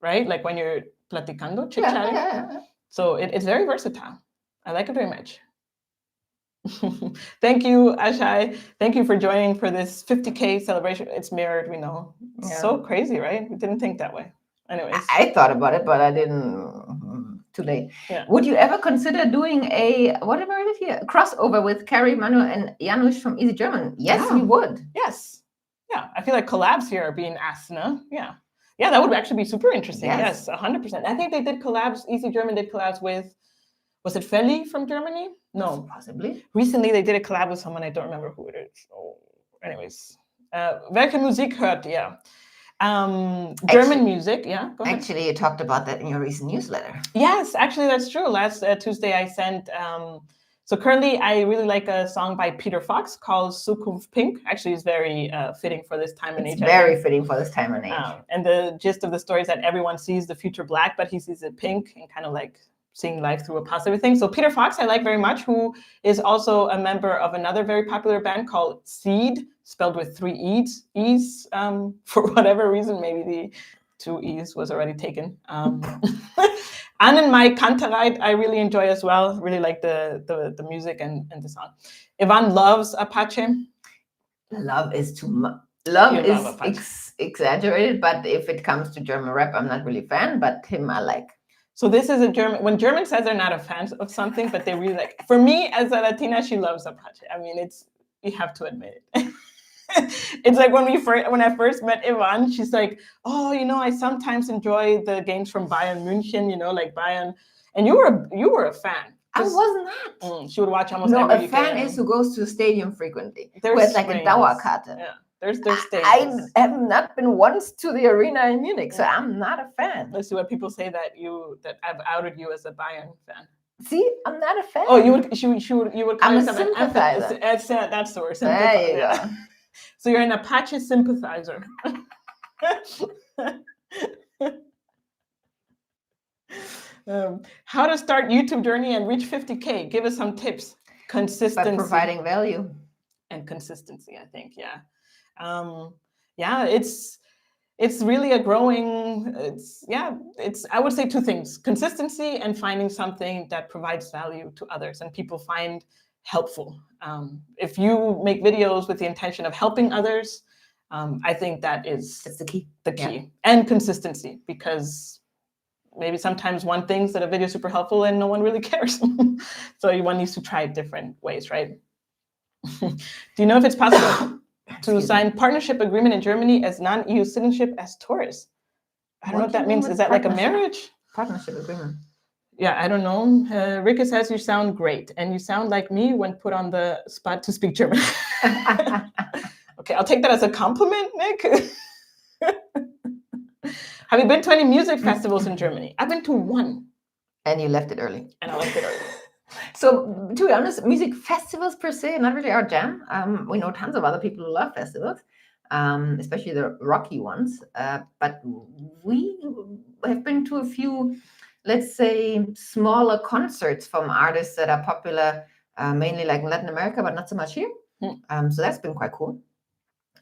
right? Like when you're platicando, chit-chatting. Yeah. So it's very versatile. I like it very much. Thank you, Ashai. Thank you for joining for this 50K celebration. It's mirrored, we know. It's so crazy, right? We didn't think that way. Anyways. I thought about it, but I didn't. Too late. Yeah. Would you ever consider doing a crossover with Carrie, Manu, and Janusz from Easy German? Yes, we would. Yes. Yeah. I feel like collabs here are being asked, no? Yeah. Yeah, that would actually be super interesting. Yes, 100%. I think they did collabs. Easy German did collabs with, was it Feli from Germany? No. Possibly. Recently, they did a collab with someone. I don't remember who it is. Oh, anyways. Welche Musik hört ihr? German music, yeah. Go ahead. Actually, you talked about that in your recent newsletter. Yes, actually, that's true. Last Tuesday, I sent. So currently, I really like a song by Peter Fox called Zukunft Pink. Actually, it's very fitting for this time and age. It's very fitting for this time and age. And the gist of the story is that everyone sees the future black, but he sees it pink and kind of like seeing life through a positive thing. So Peter Fox, I like very much, who is also a member of another very popular band called Seed, spelled with 3 E's. For whatever reason, maybe the 2 E's was already taken. Annen Mai Kantereit, I really enjoy as well. Really like the music and the song. Ivan loves Apache. Love is too much. Love is exaggerated, but if it comes to German rap, I'm not really a fan, but him I like. So this is a German, when German says they're not a fan of something, but they really like, for me as a Latina, she loves Apache. I mean, you have to admit it. It's like when I first met Ivan, she's like, oh, I sometimes enjoy the games from Bayern München, like Bayern. And you were a fan. I was not. She would watch almost every game. No, a fan is who goes to the stadium frequently. Who has like ranges. a Dauerkarte. Yeah, there's stages. I have not been once to the arena in Munich, so I'm not a fan. Let's see what people say that I've outed you as a Bayern fan. See, I'm not a fan. Oh, you would call yourself an sympathizer. That's the word. There you go. So you're an Apache sympathizer. How to start YouTube journey and reach 50K? Give us some tips. Consistency. By providing value. And consistency, I think. Yeah. It's really a growing, I would say two things: consistency and finding something that provides value to others and people find helpful. If you make videos with the intention of helping others, I think that's the key. Yeah. And consistency, because maybe sometimes one thinks that a video is super helpful and no one really cares. So one needs to try different ways, right? Do you know if it's possible to sign partnership agreement in Germany as non-EU citizenship as tourists? I don't know what that means. Is that like a marriage? Partnership agreement. Yeah, I don't know. Rika says you sound great, and you sound like me when put on the spot to speak German. Okay, I'll take that as a compliment, Nick. Have you been to any music festivals in Germany? I've been to one. And you left it early. And I left it early. So, to be honest, music festivals per se, not really our jam. We know tons of other people who love festivals, especially the rocky ones. But we have been to a few, let's say, smaller concerts from artists that are popular, mainly like in Latin America, but not so much here. So that's been quite cool.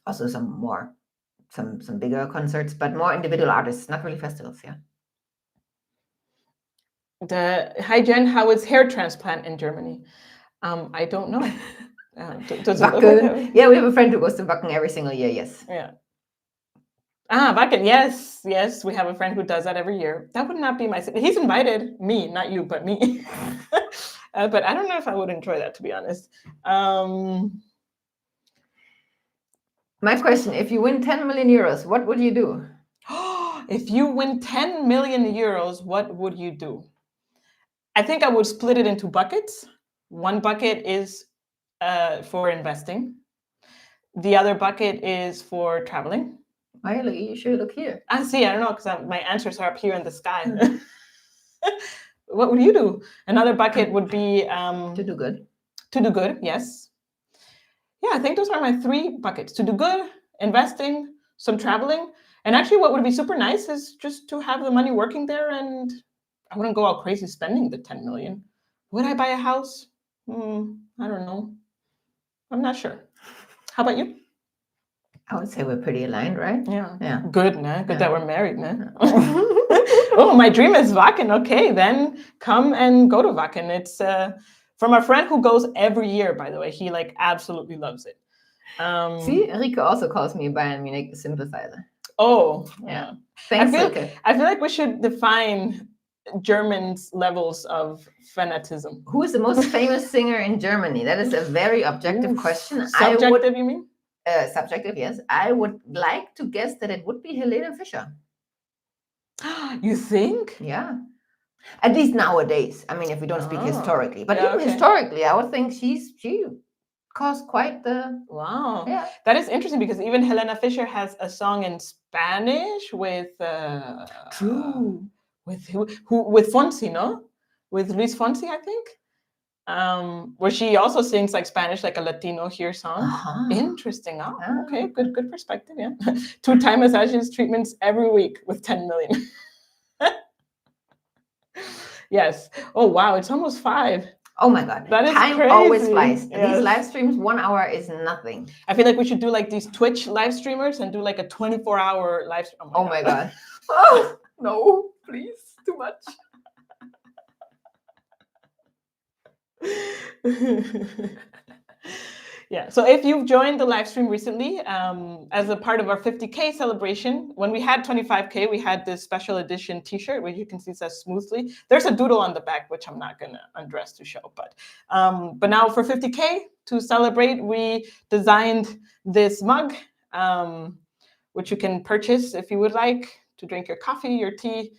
Also some bigger concerts, but more individual artists, not really festivals, yeah. Hi Jen, how is hair transplant in Germany? I don't know. Does it look like yeah, we have a friend who goes to Wacken every single year, yes. Yeah. Wacken, yes, we have a friend who does that every year. That would not be he's invited me, not you, but me. But I don't know if I would enjoy that, to be honest. My question, if you win 10 million euros, what would you do? If you win 10 million euros, what would you do? I think I would split it into buckets. One bucket is for investing. The other bucket is for traveling. You should look here. I don't know, because my answers are up here in the sky. What would you do? Another bucket would be... to do good. To do good, yes. Yeah, I think those are my three buckets. To do good, investing, some traveling. And actually what would be super nice is just to have the money working there, and I wouldn't go all crazy spending the 10 million. Would I buy a house? I don't know. I'm not sure. How about you? I would say we're pretty aligned, right? Yeah. Good, nah? Good that we're married, nah? Oh, my dream is Wacken. Okay, then come and go to Wacken. It's from a friend who goes every year, by the way. He absolutely loves it. See, Rika also calls me a Bayern Munich sympathizer. Oh, yeah. Thanks, Rika. I feel like we should define Germans' levels of fanatism. Who is the most famous singer in Germany? That is a very objective question. Subjective, you mean? Subjective, yes. I would like to guess that it would be Helene Fischer. You think? Yeah. At least nowadays. I mean, if we don't speak historically. But even historically, I would think she caused quite the... Wow. Yeah. That is interesting, because even Helena Fischer has a song in Spanish with... True. With Fonsi, no? With Luis Fonsi, I think. Where she also sings Spanish, like a Latino here song. Interesting. Okay, good perspective. Yeah. 2 Thai massages treatments every week with 10 million. Yes. Oh wow, it's almost 5. Oh my God, that is time crazy. Always flies. Yes. These live streams, 1 hour is nothing. I feel like we should do these Twitch live streamers and do a 24-hour live stream. Oh my God. Oh no, please, too much. Yeah, so if you've joined the live stream recently, as a part of our 50K celebration, when we had 25K, we had this special edition t-shirt, which you can see says smoothly. There's a doodle on the back, which I'm not gonna undress to show, but now for 50K, to celebrate, we designed this mug, which you can purchase if you would like to drink your coffee, your tea.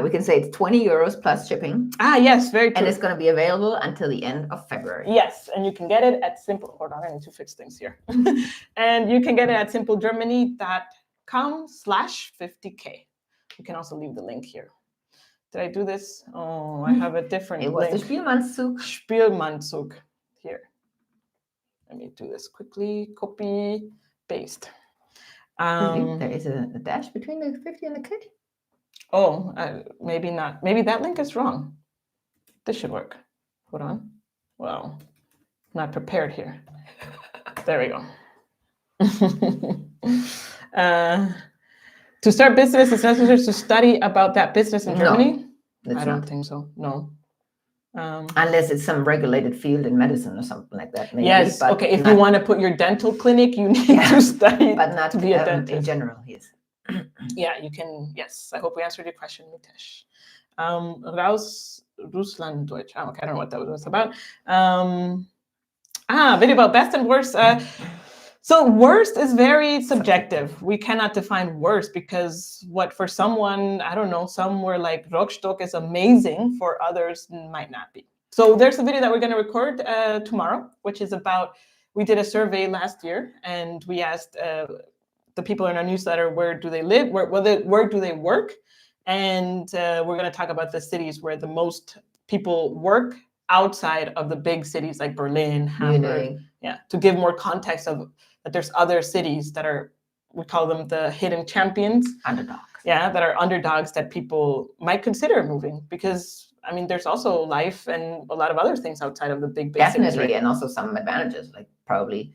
We can say it's 20 euros plus shipping. Yes, very true. And it's going to be available until the end of February. Yes, and you can get it at Simple. Hold on, I need to fix things here. And you can get it at simplegermany.com/50K. You can also leave the link here. Did I do this? Oh, I have a different link. It was the Spielmannszug. Spielmannszug. Here. Let me do this quickly. Copy, paste. There is a dash between the 50 and the K. Oh, maybe not. Maybe that link is wrong. This should work. Hold on. Well, not prepared here. There we go. To start business, it's necessary to study about that business in Germany? No, I don't think so. No. Unless it's some regulated field in medicine or something like that. Maybe, yes. Okay. If you want to put your dental clinic, you need to study, but not to be a dentist. In general. Yes. Yeah, you can. Yes. I hope we answered your question, Mitesh. Russland Deutsch. Oh, okay. I don't know what that was about. Video about best and worst. So worst is very subjective. We cannot define worst because what for someone, I don't know, somewhere like Rockstock is amazing, for others might not be. So there's a video that we're going to record tomorrow, which is about, we did a survey last year and we asked the people in our newsletter, where do they live, where do they work? And we're going to talk about the cities where the most people work outside of the big cities like Berlin, Hamburg. Yeah, to give more context of that there's other cities that are, we call them the hidden champions. Underdogs. Yeah, that are underdogs that people might consider moving because, I mean, there's also life and a lot of other things outside of the big cities. Definitely, and also some advantages, like probably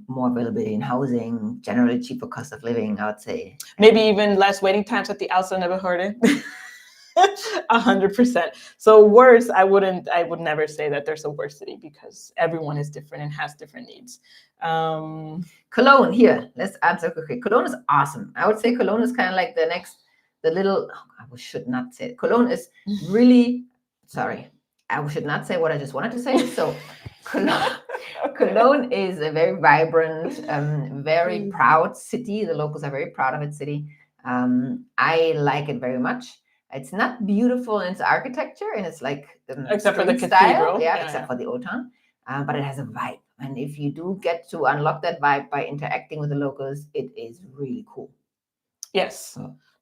more availability in housing, generally cheaper cost of living, I would say. Maybe even less waiting times at the Ausländerbehörde. 100%. So worse, I would never say that there's a worse city because everyone is different and has different needs. Cologne, here, let's answer quickly. Cologne is awesome. I would say Cologne is kind of like I should not say it. Cologne is really, sorry, I should not say what I just wanted to say. So Cologne is a very vibrant, very proud city. The locals are very proud of its city. I like it very much. It's not beautiful in its architecture, and it's like except for the style, cathedral, except for the old town. But it has a vibe, and if you do get to unlock that vibe by interacting with the locals, it is really cool. Yes.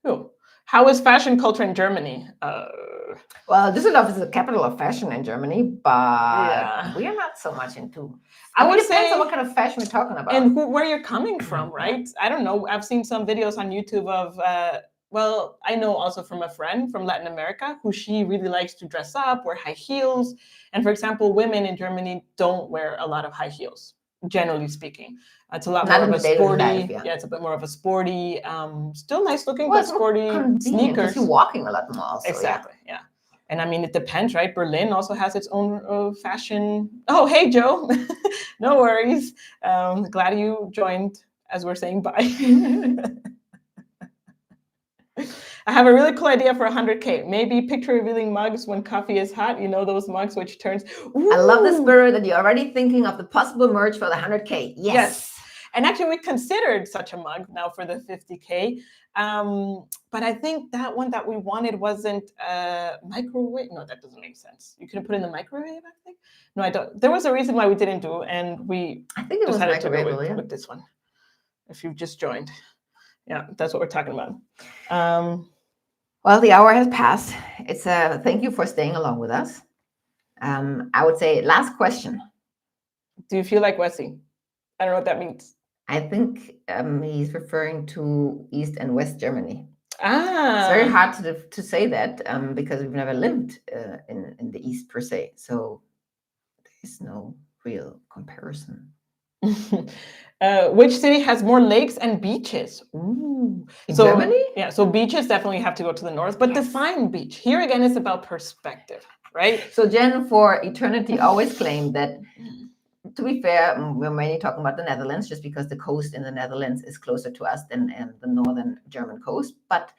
Oh. How is fashion culture in Germany? Well, Düsseldorf is the capital of fashion in Germany, but we are not so much into. I would say on what kind of fashion we're talking about and where you're coming from, right? I don't know. I've seen some videos on YouTube of. Well, I know also from a friend from Latin America who she really likes to dress up, wear high heels. And for example, women in Germany don't wear a lot of high heels, generally speaking. It's a lot more of a sporty, it's a bit more of a sporty, still nice looking, but sporty sneakers. You're walking a lot more also. Exactly, yeah. And I mean, it depends, right? Berlin also has its own fashion. Oh, hey, Joe. No worries. Glad you joined as we're saying bye. I have a really cool idea for 100K. Maybe picture revealing mugs when coffee is hot. You know those mugs which turns. Ooh. I love the spirit that you're already thinking of the possible merch for the 100K. Yes. And actually, we considered such a mug now for the 50K. But I think that one that we wanted wasn't microwave. No, that doesn't make sense. You couldn't put in the microwave, I think. No, I don't. There was a reason why we didn't do, and I think it was microwave with this one. If you've just joined. Yeah, that's what we're talking about. Well, the hour has passed. It's thank you for staying along with us. I would say last question. Do you feel like Wesley? I don't know what that means. I think he's referring to East and West Germany. It's very hard to say that because we've never lived in the East per se. So there's no real comparison. Which city has more lakes and beaches? Ooh. In Germany? Yeah, so beaches definitely have to go to the north, but define beach. Here again, it's about perspective, right? So Jen, for eternity, always claimed that to be fair, we're mainly talking about the Netherlands, just because the coast in the Netherlands is closer to us than the northern German coast. But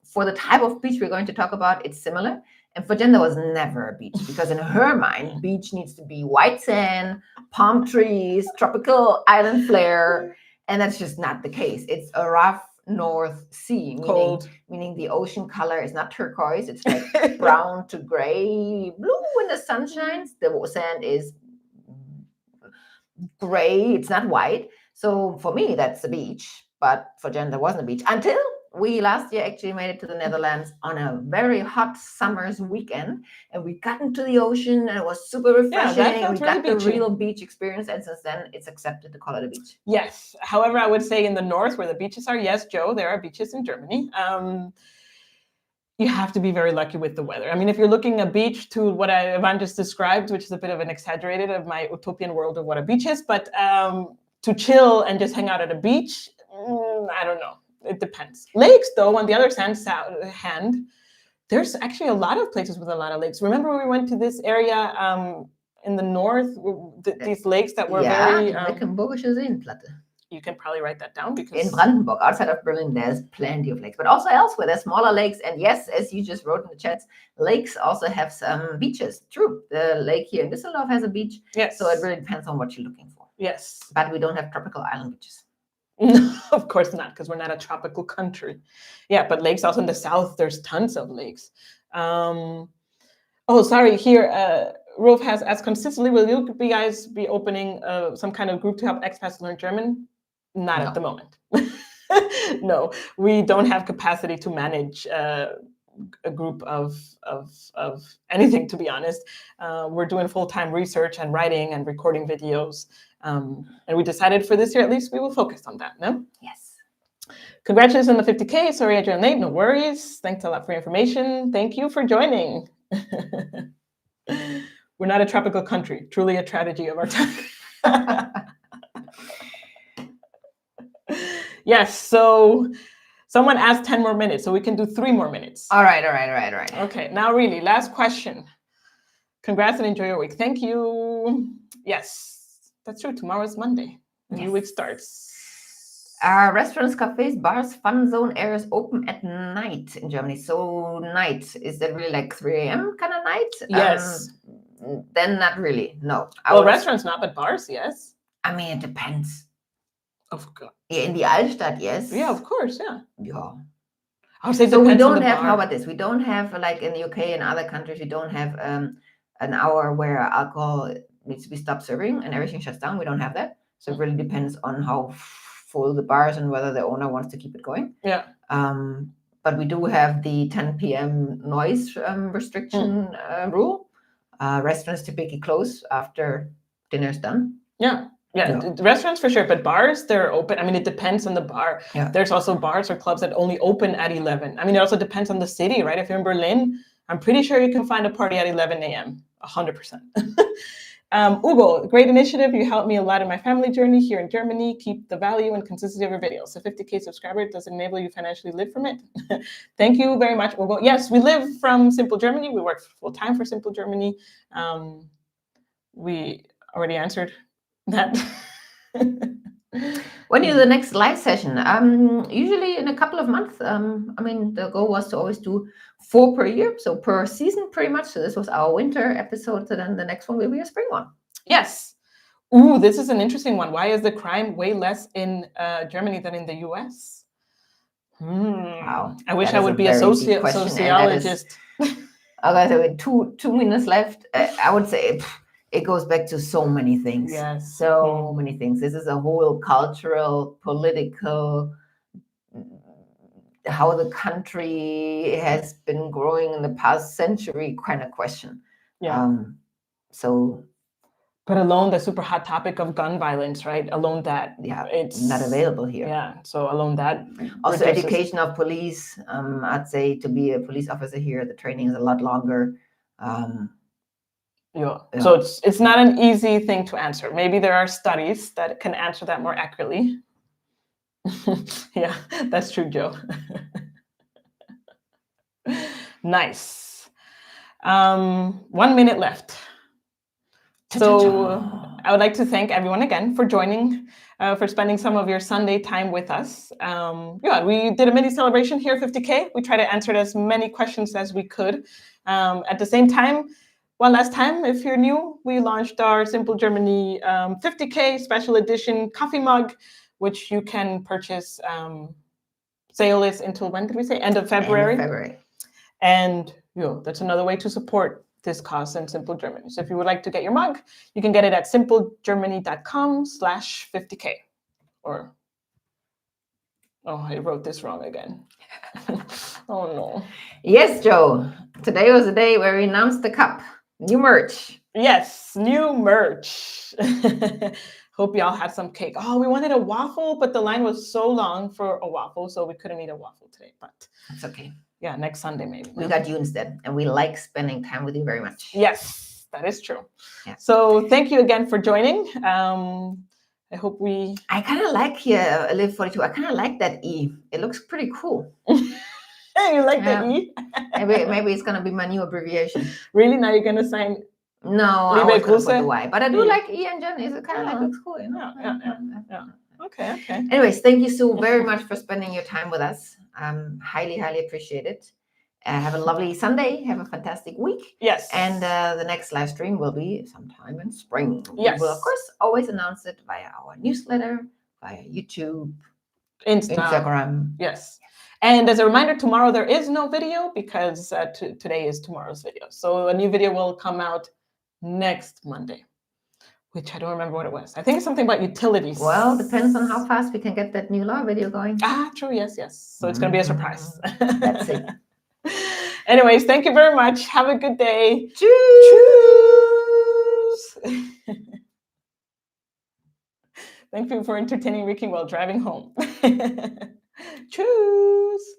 for the type of beach we're going to talk about, it's similar. And for Jen, there was never a beach, because in her mind, beach needs to be white sand, palm trees, tropical island flair. And that's just not the case. It's a rough North Sea, meaning the ocean color is not turquoise. It's like brown to gray, blue when the sun shines. The sand is gray. It's not white. So for me, that's the beach. But for Jen, there wasn't a beach until we last year actually made it to the Netherlands on a very hot summer's weekend, and we got into the ocean, and it was super refreshing. We got the real beach experience, and since then it's accepted to call it a beach. Yes. However, I would say in the north where the beaches are, yes, Joe, there are beaches in Germany. You have to be very lucky with the weather. I mean, if you're looking a beach to what Ivan just described, which is a bit of an exaggerated of my utopian world of what a beach is, but to chill and just hang out at a beach, I don't know. It depends. Lakes, though, on the other hand, there's actually a lot of places with a lot of lakes. Remember we went to this area in the north, these lakes that were very... Mecklenburgische Seenplatte. You can probably write that down, because... In Brandenburg, outside of Berlin, there's plenty of lakes. But also elsewhere, there's smaller lakes. And yes, as you just wrote in the chats, lakes also have some beaches. True. The lake here in Düsseldorf has a beach. Yes. So it really depends on what you're looking for. Yes. But we don't have tropical island beaches. No, of course not, because we're not a tropical country. Yeah, but lakes also in the south, there's tons of lakes. Oh, sorry, here, Rolf has asked consistently, will you guys be opening some kind of group to help expats learn German? Not at the moment. No, we don't have capacity to manage a group of anything, to be honest. We're doing full-time research and writing and recording videos. And we decided for this year, at least, we will focus on that, no? Yes. Congratulations on the 50K. Sorry I joined late, no worries. Thanks a lot for your information. Thank you for joining. We're not a tropical country, truly a tragedy of our time. Yes, so someone asked 10 more minutes, so we can do 3 more minutes. All right. Okay, now really, last question. Congrats and enjoy your week. Thank you. Yes, that's true. Tomorrow's Monday. The new week starts. Restaurants, cafes, bars, fun zone areas open at night in Germany. So night, is that really like 3 a.m. kind of night? Yes. Then not really, no. Restaurants not, but bars, yes. I mean, it depends. Of course. Yeah, in the Altstadt, yes. Yeah, of course, yeah. Yeah. I would say so we don't have, how about this? We don't have, like in the UK and other countries, we don't have an hour where alcohol needs to be stopped serving and everything shuts down. We don't have that. So it really depends on how full the bars and whether the owner wants to keep it going. Yeah. But we do have the 10 p.m. noise restriction rule. Restaurants typically close after dinner's done. Yeah. Restaurants for sure, but bars, they're open. I mean, it depends on the bar. Yeah. There's also bars or clubs that only open at 11. I mean, it also depends on the city, right? If you're in Berlin, I'm pretty sure you can find a party at 11 a.m., 100%. Ugo, great initiative. You helped me a lot in my family journey here in Germany. Keep the value and consistency of your videos. So 50K subscriber, does it enable you financially live from it? Thank you very much, Ugo. Yes, we live from Simple Germany. We work full-time for Simple Germany. We already answered that. When is the next live session? Usually in a couple of months. I mean, the goal was to always do 4 per year, so per season pretty much. So this was our winter episode, so then the next one will be a spring one. Yes. Ooh, this is an interesting one. Why is the crime way less in Germany than in the US? Wow. I wish I would be a sociologist. Okay, so with 2 minutes left, I would say it goes back to so many things. Yes. So many things. This is a whole cultural, political, how the country has been growing in the past century kind of question. Yeah. But alone the super hot topic of gun violence, right? Alone that, it's not available here. Yeah. So alone that. Also, education of police. I'd say to be a police officer here, the training is a lot longer. Yeah. So it's not an easy thing to answer. Maybe there are studies that can answer that more accurately. Yeah, that's true, Joe. Nice. 1 minute left. So I would like to thank everyone again for joining, for spending some of your Sunday time with us. We did a mini celebration here, 50K. We tried to answer as many questions as we could. At the same time, one last time, if you're new, we launched our Simple Germany 50K special edition coffee mug, which you can purchase. Sale is until when did we say? End of February. End of February. And that's another way to support this cause in Simple Germany. So if you would like to get your mug, you can get it at simplegermany.com/50K. Or, I wrote this wrong again. Oh no. Yes, Joe. Today was the day where we announced the cup. New merch. Yes, new merch. Hope y'all had some cake. Oh, we wanted a waffle, but the line was so long for a waffle, so we couldn't eat a waffle today. But that's okay. Yeah, next Sunday maybe. We got you instead, and we like spending time with you very much. Yes, that is true. Yeah. So thank you again for joining. I hope I kind of like here, Live 42. I kind of like that E. It looks pretty cool. You like the E? maybe it's gonna be my new abbreviation. Really? Now you're gonna sign? No, I was gonna put the Y, but I do like E and Jen. It kind of like looks cool, you know? Yeah. Okay. Anyways, thank you so very much for spending your time with us. Highly appreciate it. Have a lovely Sunday. Have a fantastic week. Yes. And the next live stream will be sometime in spring. Yes. We will, of course, always announce it via our newsletter, via YouTube, Instagram. Yes. And as a reminder, tomorrow there is no video because today is tomorrow's video. So a new video will come out next Monday, which I don't remember what it was. I think it's something about utilities. Well, depends on how fast we can get that new law video going. True. Yes. So it's going to be a surprise. That's it. Anyways, thank you very much. Have a good day. Cheers. Thank you for entertaining Ricky while driving home. Choose.